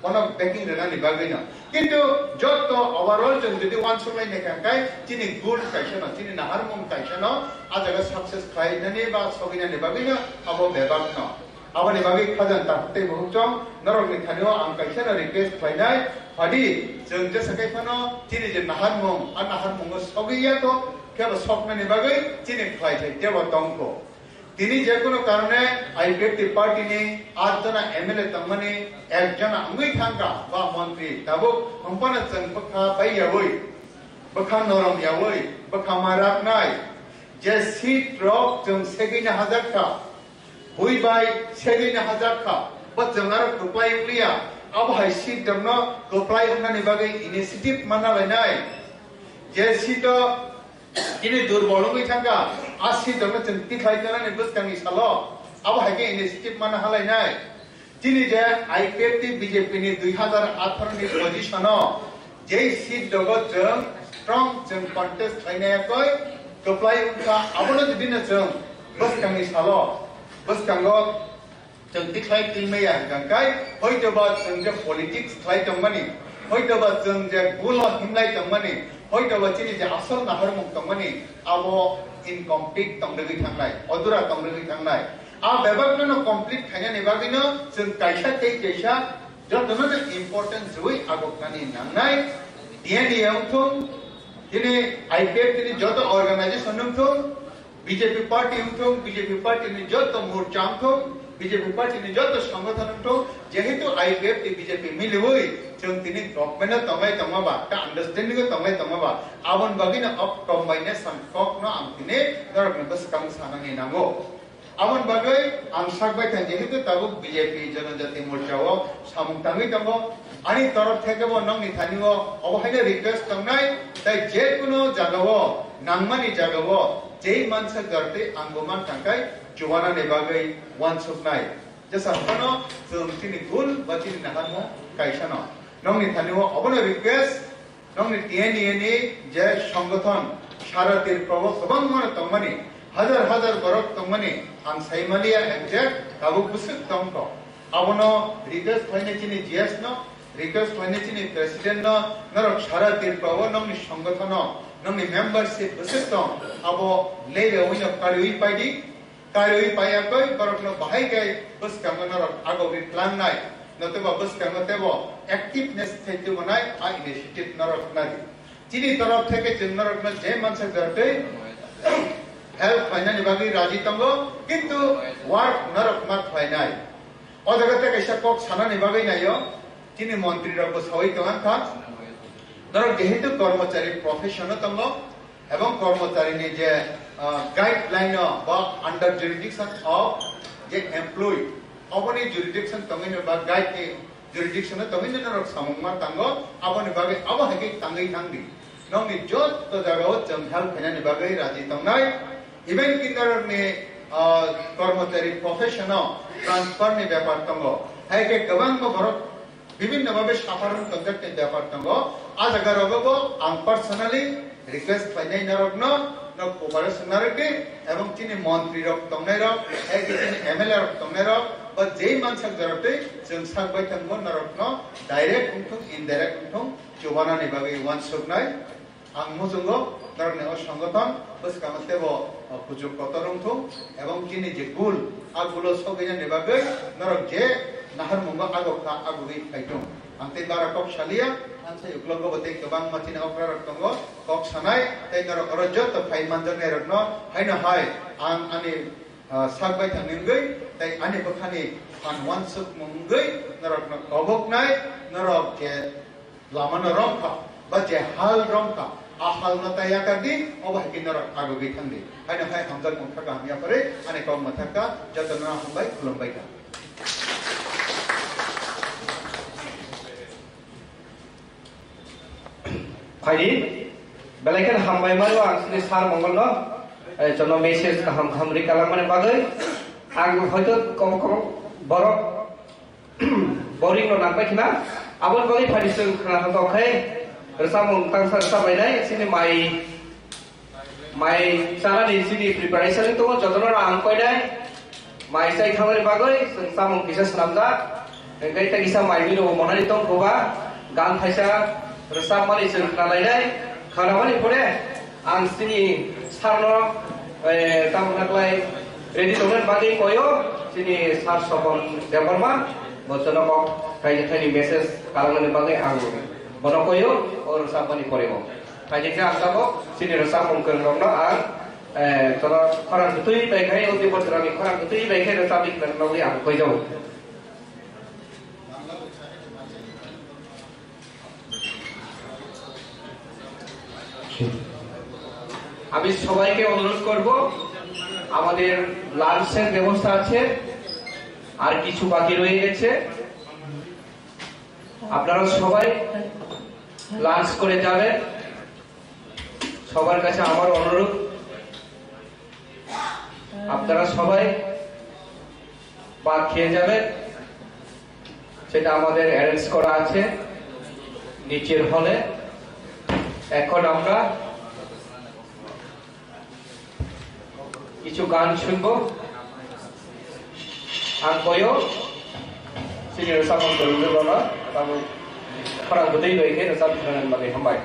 কোন ব্যাকিং রেনা নেবাগিনা কিন্তু যত ওভারঅল যদি ওয়ান সময় নেকাকাই চিনি গুড কাইসা ন চিনি নাহারমং কাইসা ন আজাগা সাকসেস খাইনানি বা সগিনা নেবাগিনা আবো বেবাকন আবার এভাবে খাজান তাহতে বহুচম নরকনি খানিও আম কাইসানা রিকোয়েস্ট ফাইনাই ফাদি जों যে সাকাইফানো চিনি যে নাহারমং আর নাহারমং সগিয়া তো কেবল স্বপ্ননি বাগৈ চিনি ফাইছে দেব তংক তিনি যে কোনো কারণে আইপিএফ পার্টি নি 8 জন এমএলএ তমনি একজন আঙ্গুই থাঙ্কা বা মন্ত্রী তাবো সম্পন্ন जों বখা বাইয়াবই বখা নরম ইয়াবই বখা মারাক নাই যে সিট রক जों সেগিনা হাজারটা हुई बाई सेगिन हजार का बस जंगार गोपाई उलिया अब हाई सीट दमनो गोपाई उन्नानि बागै इनिशिएटिव माना लायनाय जे सीट इनि दुर्बलंगै थांगा आ सीट दमनो जों तिखाय जानानै बसकांनि सालो अब हायके इनिशिएटिव माना हालायनाय दिनै जे आईपीएफ टी बीजेपी नि 2018 नि पोजिशनाव जे सीट दग जों स्ट्रंग जों कन्टेस्ट खायनायकै गोपाई उनका आबनो दिनै जों बसकांनि सालो बस कांगो जों दिख्लाय तिलमैया गांकाय हयतोबा जों जे पलिटिक्स खाय दंमानि हयतोबा जों जे गुल हिमलाय दंमानि हयतोबा चिनि जे आसल नाहरमुं दंमानि आबो इनकमप्लीट दंदगै थांनाय अधुरा दंदगै थांनाय आ बेबागनो कमप्लीट थायनानि बागैनो जों कायसा दै कैसा जतनो जे इम्पोर्टेन्स जय आगोकानि नांनाय टिएनडीए उथुम दिनै आईपीएफ दिनै जत अर्गानाइजेशन उथुम बीजेपी पार्टी उठो बीजेपी पार्टी ने जो तो मोर्चा उठो বিজেপি পার্টিनि যত সংগঠন দं যেহেতু আইপিএফ বিজেপি মিলিবই जों दिनै गभर्नमेन्ट तंगाय तंगाबा ता आन्डारस्टेन्डिंग तंगाय तंगाबा आबन बागिनो अफ कम्बाइने सानकनो आं दिनै नरक बसकां सानांनि नांगौ आबन बागै आं सागबाय थां जेहेतु ताबुक बिजेपि जनजाति मोर्चाओ सामुंताङै दङ आंनि तरफ थेकेबो नंनि थानिओ अबहायनो रिक्वेस्ट दंनाय ताइ जेकुनो जागाओ नांमानि जागाओ जे मानसा गरते आंगोमान थांखाय जवानानि बागै वानसुकनाय जेसाखनो जों दिनै गुल बातिनि नाहामो कायसानो नंनि थानिओ अबनो रिक्वेस्ट नंनि टिएनइनि जे संगठन सारातिर प्रभो गोबां मन तंमानि हजार हजार बरक तंमानि आं साइमालिया एक्जेक्ट काबु बुसुक तंको अबनो रिक्वेस्ट फाइने चिनि जीएस न रिक्वेस्ट फाइने चिनि प्रेसिडेंट न नरक सारातिर प्रभो नंनि संगठन नंनि मेंबरशिप बुसुक तंग अबो लेबे उइनो कारिउइ पाइदि कारिउइ पायाकै बरकनो बाहायकै बुसकांग नरक आगोबि प्लाननाय नतुबा बुसकांग तेबो एक्टिवनेस थैते बनाय आ इनिशिएटिव नरक नादि चिनि तरफ थेके जों नरकनो जे मानसा गरते हेल्प फाइनानि बागै राजी तंगो किन्तु वार्क नरक मा फाइनाय अजगते कैसा कक सानानि बागै नायो चिनि मन्त्री रब सवै तंगान था नरक जेहेतु कर्मचारी प्रोफेशन तंगो एवं कर्मचारीनि जे गाइडलाइन बा अंडर जुरिडिक्शन ऑफ जे एम्प्लॉय अबनि जुरिडिक्शन तंगिनो बा गाइड के जुरिडिक्शन तंगिनो नरक सामुंगमा तंगो अबनि बागै अब हागै तंगै थांदि नंनि जत तो जागाओ जों हेल्प फाइनानि बागै राजी तंनाय इवेन किन्दारनि कर्मचारी प्रोफेशनल ट्रांसफर नि व्यापार तंगो हायके गोबां बरक विभिन्न भावे साफारन कंडक्ट व्यापार तंगो आ जागारावबो आं पर्सनली रिक्वेस्ट फाइनाय नरकनो न कोऑपरेशन नरके एवं चिनि मंत्री रक तंनाय रक हायके चिनि एमएलए रक तंनाय रक बा जे मानसा जरते जों सागबाय तंगो नरकनो डाइरेक्ट उंथुं इनडाइरेक्ट उंथुं जवानानि बागै वानसुकनाय आं मुजुंगो नरकनि संगठन बसकामतेबो पुजुक कतरंथु एवं चिनि जे गुल आ गुलो सगैनानि बागै नरक जे नाहार मुंगा आगोखा आगुगै फाइथुं आंते बारा कक सालिया आंसे उग्लंगो बते गोबां माथिना अक्रा रक्तंगो कक सानाय तै नरक रजत फाइ मानजने रकनो हायनो हाय आं आनि सागबाय थांनिंगै तै आनि बखानि फान वानसुक मुंगै नरकनो कबकनाय नरक जे लामानो रंखा बा जे हाल रंखा आहाल नताया करदी अबाहकी नरक आगुगै थांदि हायनो हाय हमजल मुंथाका हामिया परे आनि कम मथाका जतना हमबाय खुलुमबाय था फाइदि बेलायखन हामबाय मारो आंनि सार मंगलनो जन मेसेज हाम हामरि कालामाने बागै आं हयतो कम कम बरक बोरिंग नो नांबाय खिना आबन बागै फाइदिसों खाना हातोखै रसामुं तांसा साबायनाय सिनि माइ सानानि सिनि प्रिपारेशन तो जतन आं कयनाय माइ साइ खामानि बागै सामुं किसा सनामदा गै तागिसा माइ बिनो मनानि तंग गोबा गान फाइसा रसाम मानि जों खालायनाय खानामानि परे आं सिनि सारनो तामनाक्लाय रेडि दंनाय बागै कयो सिनि सार सपन देवबर्मा बचनक कायथानि मेसेज खालामनानै बागै आं बनो कयो और रसाम मानि परेबो कायथानि आंगाबो सिनि रसाम मंकन रंनो आं तरा खरां गुतुइ बायखाय उदि बचरानि खरां गुतुइ बायखाय रसामनि बागै आं कयजौ আমি সবাইকে অনুরোধ করব আমাদের লাঞ্চের ব্যবস্থা আছে আর কিছু বাকি রয়ে গেছে আপনারা সবাই লাঞ্চ করে যাবেন সবার কাছে আমার অনুরোধ আপনারা সবাই ভাত খেয়ে যাবেন সেটা আমাদের অ্যারেঞ্জ করা আছে নিচের হলে এখন আমরা কিছু গান শুনবো আর কয়ও সিনিয়র সামন করবে বাবা তারপর খরাং গতেই রয়েছে রসাব খানের মানে হামবাই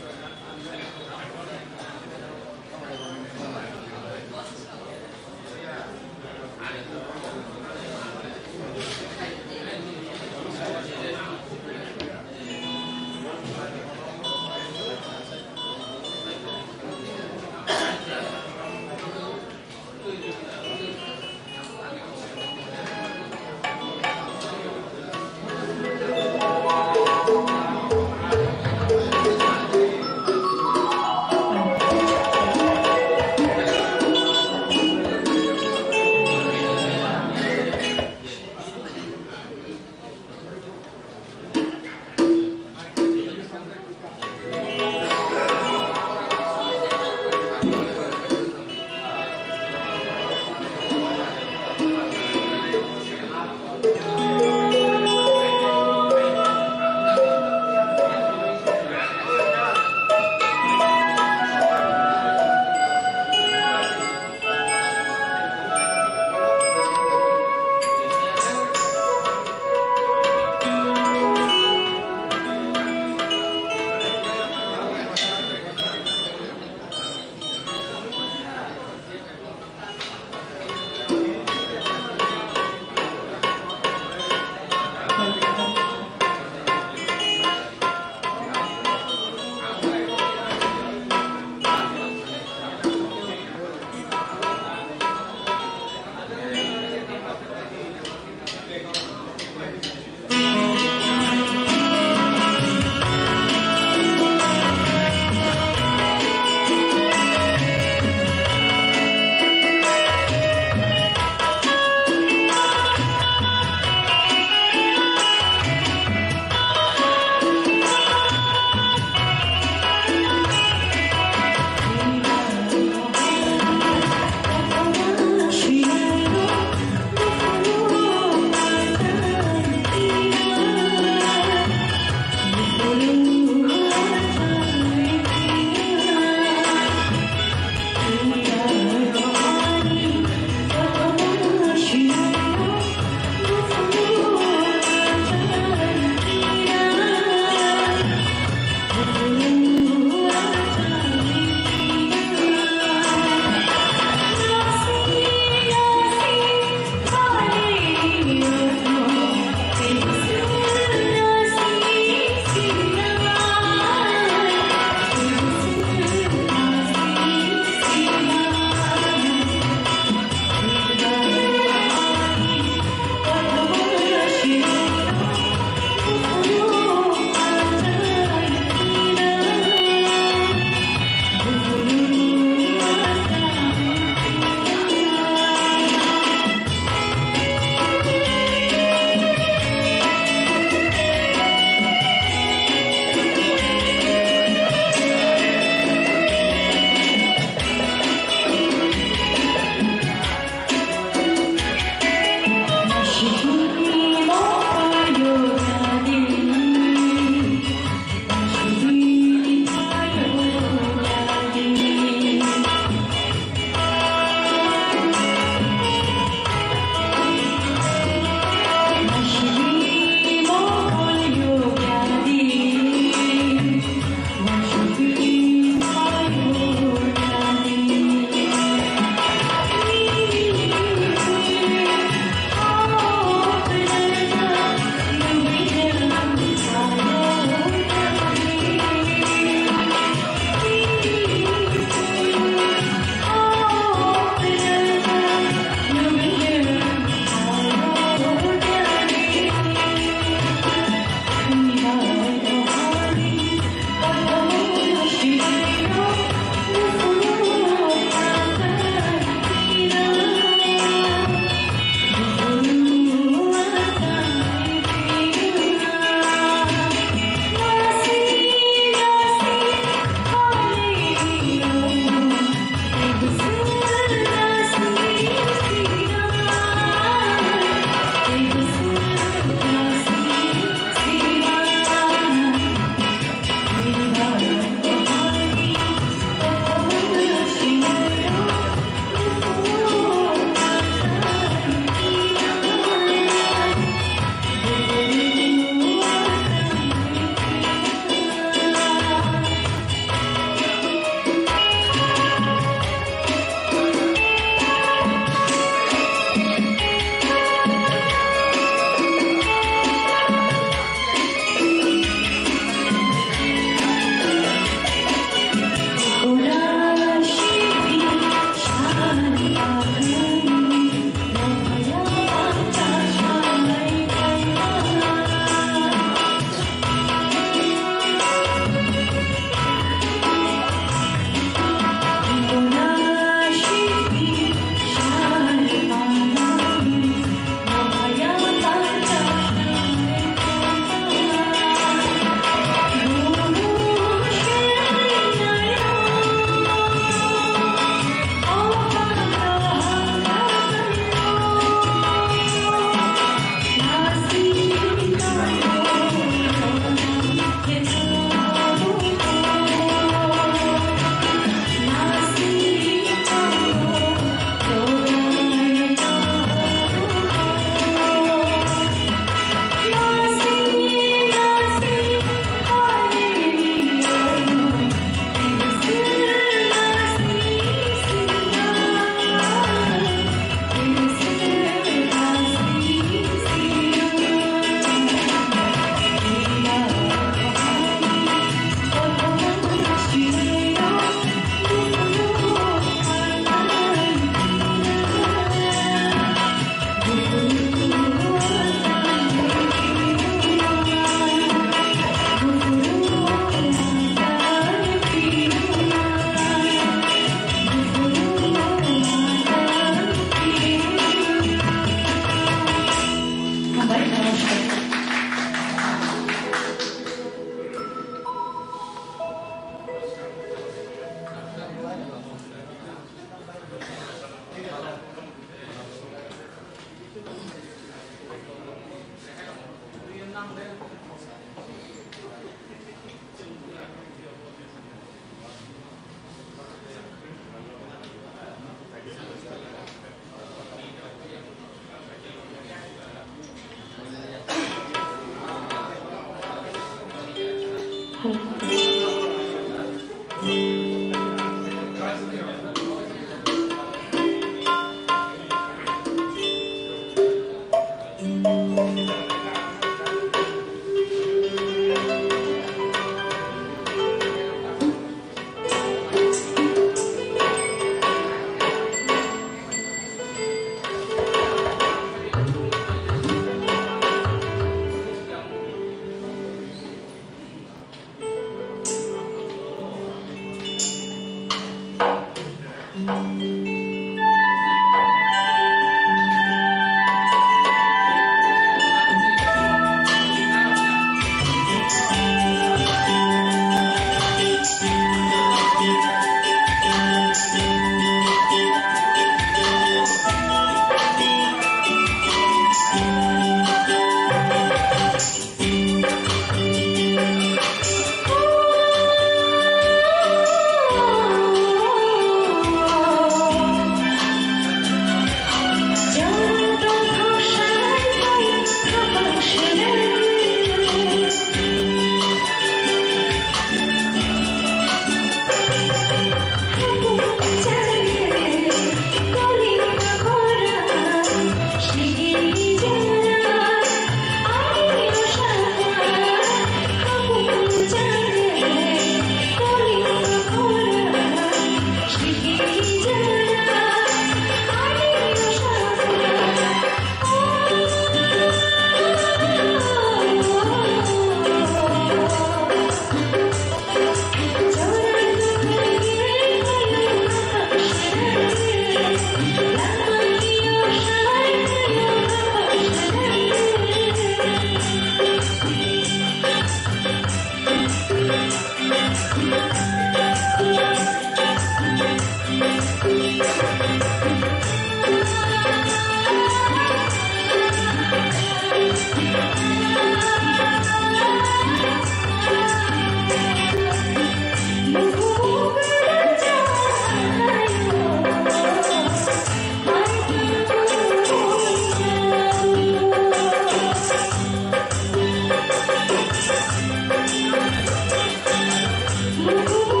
Mugu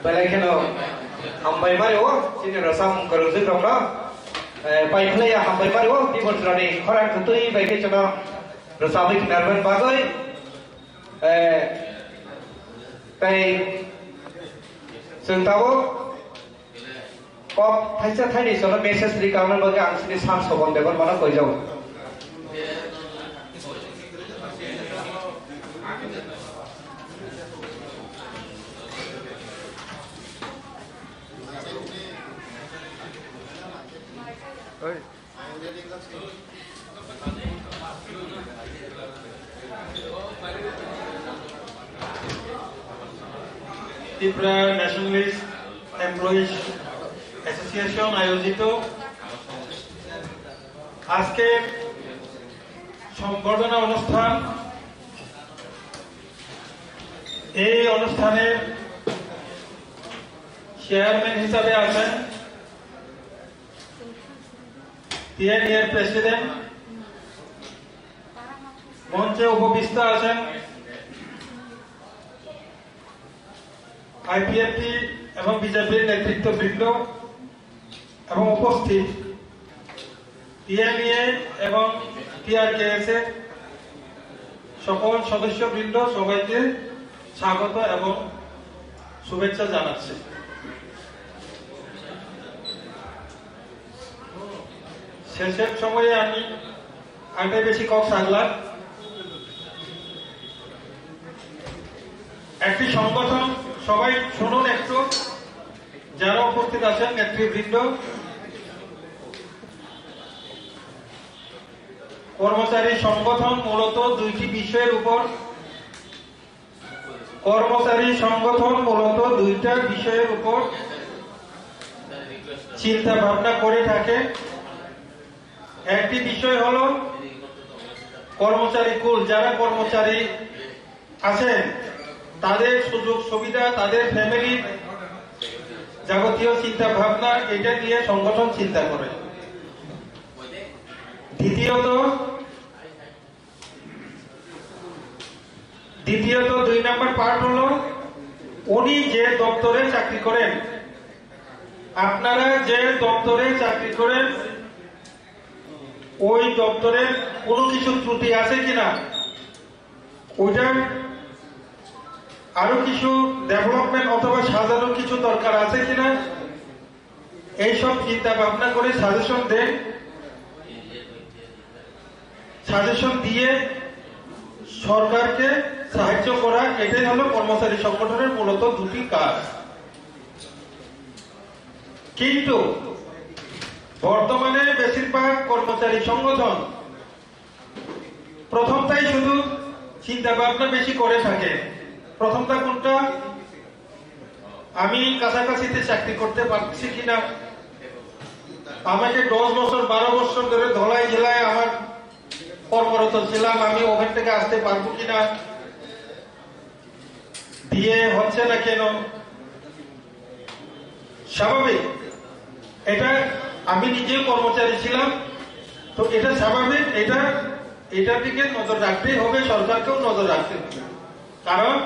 Balai kena hambai mari o sini rasam kerja dong lah. Baik lah ya hambai mari o di bawah ni orang ketui baik cina rasam kendaraan bagai. Baik sentahu kok thaisa thani sono message di kawan bagai ang sini sam sobon depan mana kau jauh. Tripura nationalist employees association আয়োজিত আজকে সংবর্ধনা অনুষ্ঠান। এই অনুষ্ঠানের chairman হিসাবে আছেন টিএনই এর president, মঞ্চে উপবিষ্ট আছেন আইপিএফটি এবং বিজেপির নেতৃত্ববৃন্দ এবং উপস্থিত টিএনইএ এবং টিআরকেএস এর সকল সদস্যবৃন্দ সবাইকে স্বাগত এবং শুভেচ্ছা জানাচ্ছি। শেষের সময়ে আমি আগে বেশি কক থাকলাম। একটি সংগঠন সবাই শুনুন একটু, যারা উপস্থিত আছেন নেতৃবৃন্দ। কর্মচারী সংগঠন মূলত দুইটি বিষয়ের উপর দুইটা বিষয়ের উপর চিন্তা ভাবনা করে থাকে। একটি বিষয় হলো কর্মচারী কুল, যারা কর্মচারী আছেন তাদের সুযোগ সুবিধা, তাদের ফ্যামিলি যাবতীয় চিন্তা ভাবনা, এটা নিয়ে সংগঠন চিন্তা করে। দ্বিতীয়ত 2 নম্বর পার্ট হলো উনি যে দপ্তরে চাকরি করেন, আপনারা যে দপ্তরে চাকরি করেন ওই দপ্তরের কোনো কিছু ত্রুটি আছে কিনা, ওইটার আরো কিছু ডেভেলপমেন্ট অথবা সাজানোর কিছু দরকার আছে কিনা, এইসব চিন্তা ভাবনা করে সাজেশন দেন। সাজেশন দিয়ে সরকারকে সাহায্য করা, এটাই হলো কর্মচারী সংগঠনের মূলত দুটি কাজ। কিন্তু বর্তমানে বেশিরভাগ কর্মচারী সংগঠন প্রথমটাই শুধু চিন্তা ভাবনা বেশি করে থাকে। প্রথমটা কোনটা, আমি কাছাকাছিতে চাকরি করতে পারছি কিনা, আমাকে 10 বছর 12 বছর ধরে ধলাই জেলায় আমার কর্মরত ছিলাম, আমি ওখান থেকে আসতে পারবো কিনা, দিয়ে হচ্ছে না কেন। স্বাভাবিক, এটা আমি নিজেও কর্মচারী ছিলাম, তো এটা স্বাভাবিক, এটার দিকে নজর রাখতেই হবে, সরকারকেও নজর রাখতে হবে। কারণ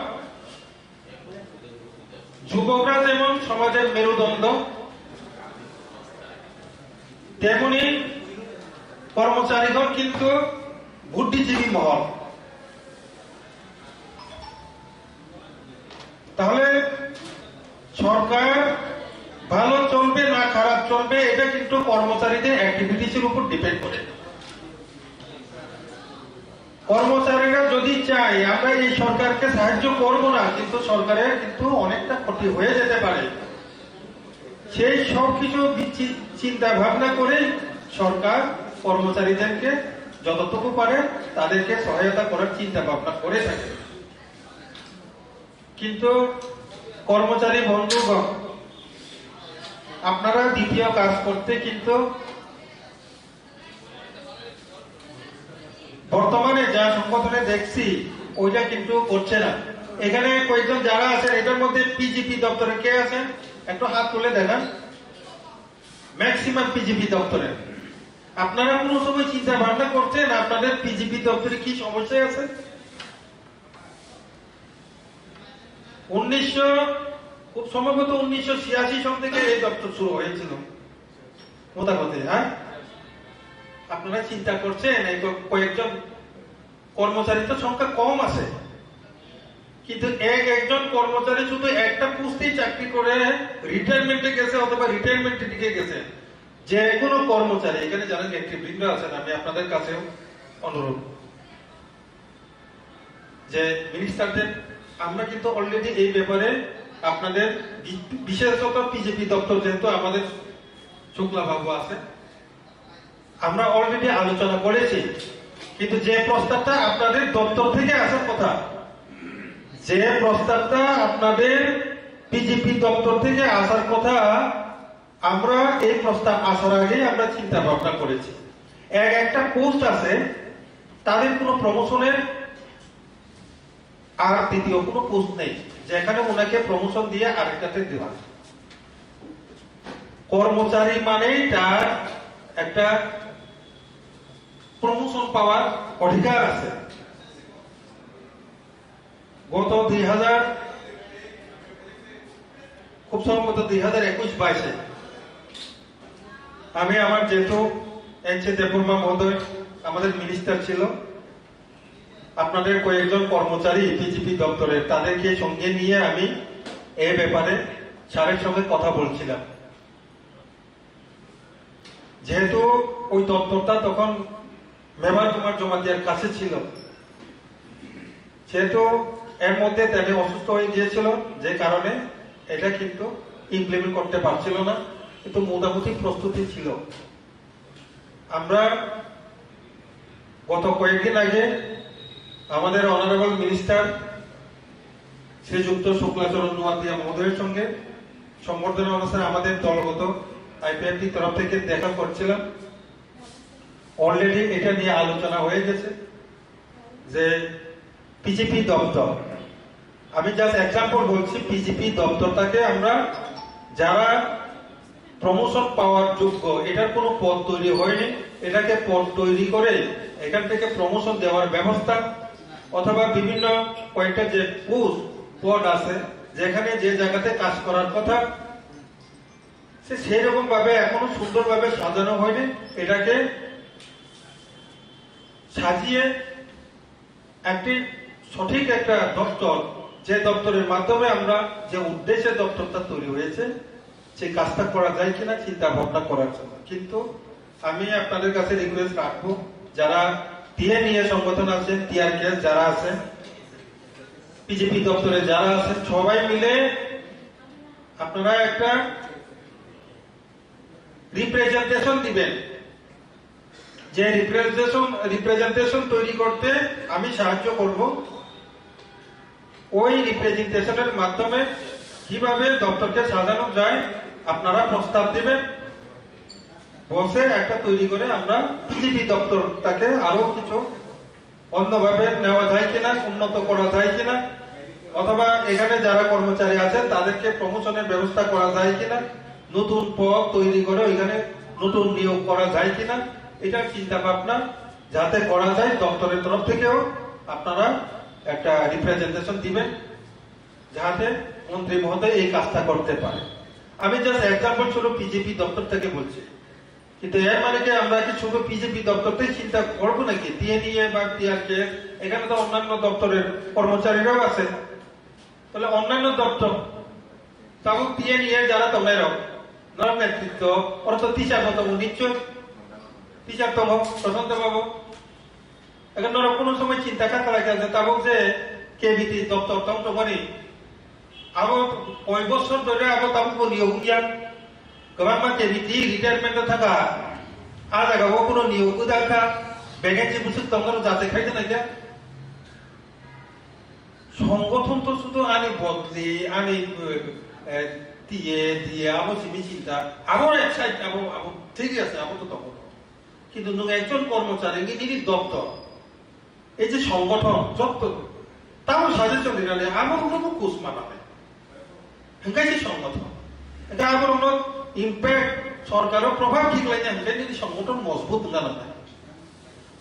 যুবকরা যেমন সমাজের মেরুদণ্ড, তেমনি কর্মচারীগণ কিন্তু বুদ্ধিজীবী মহল। তাহলে সরকার ভালো চলবে না খারাপ চলবে, এটা কিন্তু কর্মচারীদের অ্যাক্টিভিটিসের উপর ডিপেন্ড করে। কর্মচারীরা যদি চায় আমরা এই সরকারকে সাহায্য করব না, কিন্তু সরকারের কিন্তু অনেকটা ক্ষতি হয়ে যেতে পারে, সেই সব কিছু চিন্তা ভাবনা করে সরকার কর্মচারীদেরকে যতটুকু পারে তাদেরকে সহায়তা করার চিন্তা ভাবনা করে থাকে। কিন্তু কর্মচারী বন্ধুগণ, আপনারা দ্বিতীয় কাজ করতে কিন্তু বর্তমানে যা সংগঠনে দেখছি ওইটা কিন্তু করছে না। এখানে কয়েকজন যারা আছেন এটার মধ্যে পিজিপি দপ্তরে কে আছেন একটু হাত তুলে দেখান। ম্যাক্সিমাম পিজিপি দপ্তরে আপনারা কোনো সময় চিন্তা ভাবনা করছেন আপনাদের পিজিপি দপ্তরে কি সমস্যা আছে? খুব সম্ভবত 1986 সন থেকে এই দপ্তর শুরু হয়েছিল মোটামুটি। হ্যাঁ, আপনারা চিন্তা করছেন এই কয়েকজন কর্মচারীর তো সংখ্যা কম আছে, কিন্তু একজন কর্মচারী শুধু একটা পোস্টেই চাকরি করে রিটায়ারমেন্টে গেছে অথবা রিটায়ারমেন্টে দিকে গেছে। যে কোনো কর্মচারী এখানে যারা নেতৃবৃন্দ আছেন, আমি আপনাদের কাছেও অনুরোধ যে মিনিস্টারদের আমরা কিন্তু অলরেডি এই ব্যাপারে আপনাদের বিশেষত পিজেপি দপ্তর যেহেতু আমাদের শুক্লা বাবু আছে, আমরা অলরেডি আলোচনা করেছি। কিন্তু যে প্রস্তাবটা আপনাদের দপ্তর থেকে আসার কথা, যে প্রস্তাবটা আপনাদের পিজিপি দপ্তর থেকে আসার কথা, আমরা এই প্রস্তাব আসার আগে আমরা চিন্তা ভাবনা করেছি। একটা পোস্ট আছে, তাদের কোনো প্রমোশনের আর দ্বিতীয় কোনো পোস্ট নেই যেখানে ওনাকে প্রমোশন দিয়ে আরেকটাতে দেওয়া। কর্মচারী মানেই তার একটা প্রমোশন পাওয়ার অধিকার আছে। গত 2000 খুব সম্ভবত 2021-22 আমি আমার যেহেতু এনসি দেববর্মা মহোদয় আমাদের মিনিস্টার ছিল, আপনাদের কয়েকজন কর্মচারী বিজেপি দপ্তরের তাদেরকে সঙ্গে নিয়ে আমি এ ব্যাপারে স্যারের সঙ্গে কথা বলছিলাম। যেহেতু ওই দপ্তরটা তখন মেবার কুমার জমাতিয়ার কাছে ছিল, সেহেতু এর মধ্যে তিনি অসুস্থ হয়ে গিয়েছিল, যে কারণে এটা কিন্তু ইমপ্লিমেন্ট করতে পারছিল না, কিন্তু মোটামুটি প্রস্তুতি ছিল। আমরা গত কয়েকদিন আগে আমাদের অনারেবল মিনিস্টার শ্রীযুক্ত শুক্লাচরণ নোয়াতিয়া মহোদয়ের সঙ্গে সম্বর্ধনা অনুষ্ঠানে আমাদের দলগত আইপিএফটি তরফ থেকে দেখা করছিলাম। অলরেডি এটা নিয়ে আলোচনা হয়ে গেছে যে পিজিপি দপ্তর, আমি জাস্ট এক্সাম্পল বলছি, পিজিপি দপ্তরটাকে আমরা যারা প্রমোশন পাওয়ার যোগ্য, এটার কোনো পদ তৈরি হয়নি, এটাকে পদ তৈরি করে এখান থেকে প্রমোশন দেওয়ার ব্যবস্থা, অথবা বিভিন্ন কয়েকটা যে পদ আছে যেখানে যে জায়গাতে কাজ করার কথা সেই রকম ভাবে এখনো সুন্দরভাবে সাজানো হয়নি, এটাকে সাজিয়ে একটি সঠিক একটা দপ্তর, যে দপ্তরের মাধ্যমে আমরা যে উদ্দেশ্যে দপ্তরটা তৈরি হয়েছে সেই কাজটা করা যায় কিনা চিন্তা ভাবনা করার জন্য। কিন্তু আমি আপনাদের কাছে রিকোয়েস্ট রাখবো, যারা টিএনইএ সংগঠন আছেন, টিআরকেএস যারা আছেন, পিজিপি দপ্তরে যারা আছেন, সবাই মিলে আপনারা একটা রিপ্রেজেন্টেশন দিবেন। যে রিপ্রেজেন্টেশন তৈরি করতে আমি সাহায্য করব। ওই রিপ্রেজেন্টেশনের মাধ্যমে কিভাবে দপ্তরকে সাজানো যায় আপনারা প্রস্তাব দিবেন, বসে একটা তৈরি করে আমরা পিজিপি দপ্তরটাকে আরো কিছু অন্যভাবে নেওয়া যায় কিনা, উন্নত করা যায় কিনা, অথবা এখানে যারা কর্মচারী আছেন তাদেরকে প্রমোশনের ব্যবস্থা করা যায় কিনা, নতুন পদ তৈরি করে ওইখানে নতুন নিয়োগ করা যায় কিনা, এটার চিন্তা ভাবনা যাতে করা যায় দপ্তরের তরফ থেকেও আপনারা একটা রিপ্রেজেন্টেশন দিবেন, যাতে মন্ত্রী মহোদয় এই কাজটা করতে পারে। আমি জাস্ট এক্সাম্পল শুধু পিজিপি দপ্তর থেকে বলছি, কিন্তু এর মানে কি আমরা কি শুধু পিজিপি দপ্তরটাই চিন্তা করবো নাকি? টিএনইএ বা টিআরকেএস, এখানে তো অন্যান্য দপ্তরের কর্মচারীরাও আছে, তাহলে অন্যান্য দপ্তর তাও টিএনইএ যারা তোমরা নেতৃত্ব ওরা তো টিচার মতো নিশ্চয় টিচার তম প্রশান্ত বাবু এখন ওরা কোনো সময় চিন্তা করতে লাগে তাবো যে কেবিটি দপ্তর তম তখনই আবার কয় বছর ধরে আবার তাবো নিয়োগ গিয়া গোবাং মা কেবিটি রিটায়ারমেন্টে থাকা আর জায়গাও কোনো নিয়োগ দেখা ভ্যাকেন্সি বুঝুক তোমার যাতে খাইতে না গিয়া সংগঠন তো শুধু আনি বদলি আনি দিয়ে দিয়ে আবার সিমি চিন্তা আবার এক সাইড আবার ঠিকই আছে আবার তো তখন, কিন্তু একজন কর্মচারী নিজ দপ্তর এই যে সংগঠন যত তাও সাজেশন দিলে আমার কোনো কোষ মানাবে হেঙ্গাইছে সংগঠন এটা আবার ওনার ইম্প্যাক্ট সরকারের প্রভাব ঠিক লাগে হেঙ্গাই যদি সংগঠন মজবুত না লাগে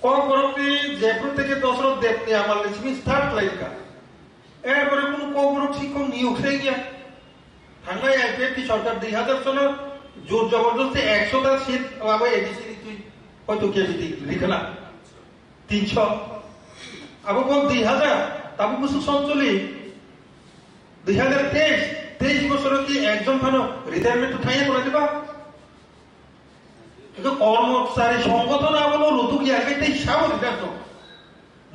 কবরতি জয়পুর থেকে দশরথ দেবতে আমার লিসমি স্টার্ট লাইকা এরপরে কোনো কবরক শিক্ষক নিয়োগ হয়ে গিয়া থাঙ্গাই আইপিএফটি সরকার 2000 সনের জোর জবরদস্তি 100টা সিট আবার এডিসি তুই হয়তো কে যদি লিখে না 300 আবার বল 2000 তাবু কিছু 47 2023 বছর কি একজন ভালো রিটায়ারমেন্ট খাইয়ে করে দিবা কর্মচারী সংগঠন বলো ঋতু কি আগে সাহস তো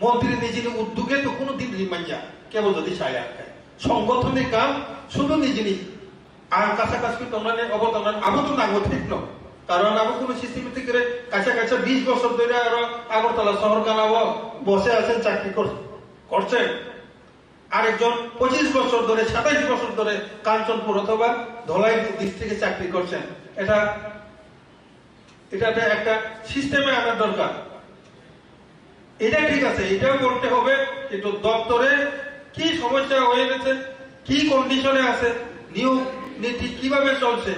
মন্ত্রী নিজের উদ্যোগে তো কোনোদিন রিমাইয়া কেবল যদি সায় আটকায় সংগঠনের কাম শুধু নিজে নিজ আর কাছাকাছি তোমার অবদান আবু তো নাগো ঠিক ন কারণ আবু কোনো সিস্টেমেটিক করে কাছাকাছি 20 বছর ধরে আরো আগরতলা শহর কানাবো বসে আছেন চাকরি করছেন আরেকজন 25 বছর ধরে 27 বছর ধরে কাঞ্চনপুর অথবা ধলাই ডিস্ট্রিক্টে চাকরি করছেন এটা একটা সিস্টেমে আনার দরকার এটা ঠিক আছে এটাও করতে হবে কিন্তু দপ্তরে কি সমস্যা হয়ে গেছে কি কন্ডিশনে আছে নিয়োগ নীতি কিভাবে চলছে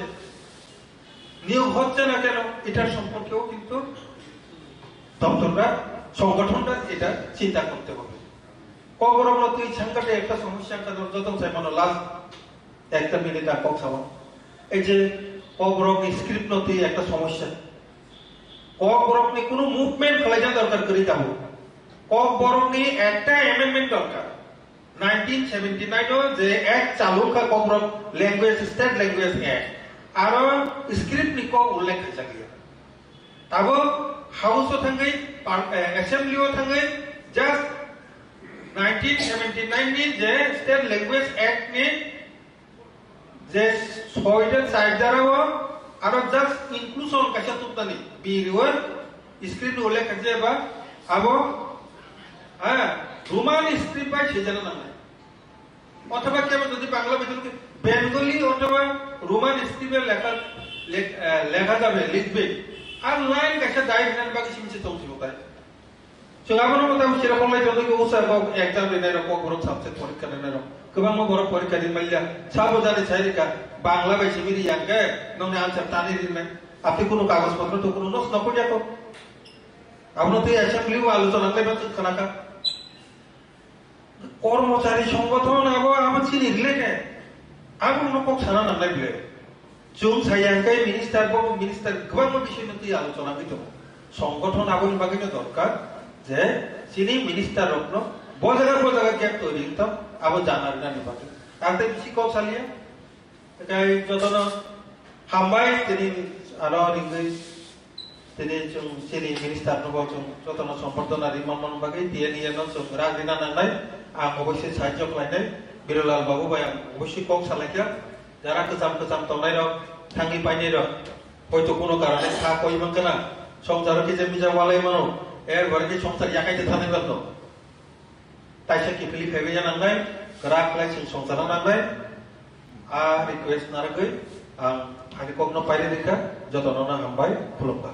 নিয়োগ হচ্ছে না কেন এটার সম্পর্কেও কিন্তু দপ্তররা সংগঠনটা এটা চিন্তা করতে হবে কবরমরা তুই সংকটে একটা সমস্যা যত চাই মানে লাস্ট একটা মিনিট আর কথা এই যে কবরম স্ক্রিপ্ট নতি একটা সমস্যা কবরম নিয়ে কোনো মুভমেন্ট ফেলাই দরকার করে যাবো কবরম নিয়ে একটা অ্যামেন্ডমেন্ট দরকার 1979 যে অ্যাক্ট চালু কা কবরম ল্যাঙ্গুয়েজ স্টেট ল্যাঙ্গুয়েজ অ্যাক্ট আর স্ক্রিপ্ট নিক উল্লেখ থাকে তব হাউসও থাঙ্গাই অ্যাসেম্বলিও থাঙ্গাই জাস্ট 1979 ની જે સ્ટેટ લેંગ્વેજ એક્ટ ની જે સોયડર સાઇડ দ্বারাও আর জাস্ট ইনক্লুশন কাছে তুলতানি বিরিওর স্ক্রিপ্ট উল্লেখ আছে বা আবো হ্যাঁ রোমান স্ক্রিপ্ট পাই সেজন্য না অথবা কেবল যদি বাংলা ভাষাকে বেঙ্গলি অথবা রোমান স্ক্রিপ্টে লেখা যাবে লিখবে আর লাইন কাছে ডাইরেক্ট বাকি সিমছে চলছিল তাই Singapura mo tayo sila kung may jodoh ko usap ko exam din na ko group subject পরীক্ষা din na kubang mo group পরীক্ষা din মাইলা সাবো জানি চাইরিকা বাংলা ভাষা মিরি ইয়াঙ্গে ননে আনসার টানি দিন না আপনি কোনো কাগজপত্র তো কোনো নোট নকো যাকো আমরা তো অ্যাসেম্বলি আলোচনা করবে তো খানাকা কর্মচারী সংগঠন আমার চিনি রিলেটেড আর কোনো পক্ষ সারা না লাগবে জুম সাইয়াঙ্গাই মিনিস্টার kubang mo বিষয় নিয়ে আলোচনা হইতো সংগঠন আগুন বাগিনে দরকার যে চিনি মিনিস্টার রত্ন বজাগা গ্যাপ তৈরি হতাম আবার জানার না নিপাতে তাতে বেশি কম চালিয়ে এটাই যতন হামবাই তিনি আরো তিনি চিনি মিনিস্টার নব যতন সম্বর্ধনা রিমান বাকি দিয়ে নিয়ে রাজদিনা নাংনাই আম অবশ্যই সাহায্য খাইনাই বিরলাল বাবু ভাই অবশ্যই কম চালাইয়া যারা কেচাম তনাই রক থাঙ্গি পাইনাই রক হয়তো কোনো কারণে খা কইমান কেনা সংসার কি যে মিজা ওয়ালাই মানো এর ঘরে কি সংসার ইয়াকাইতে থানে গেল তাই সে কি ফিলি ফেবে জানাংনাই গ্রাক লাইসেন্স সংসার নাংনাই আর রিকোয়েস্ট না রাখই আং ফানি কখনো পাইলে দেখা যতন না হামবাই খুলুমবা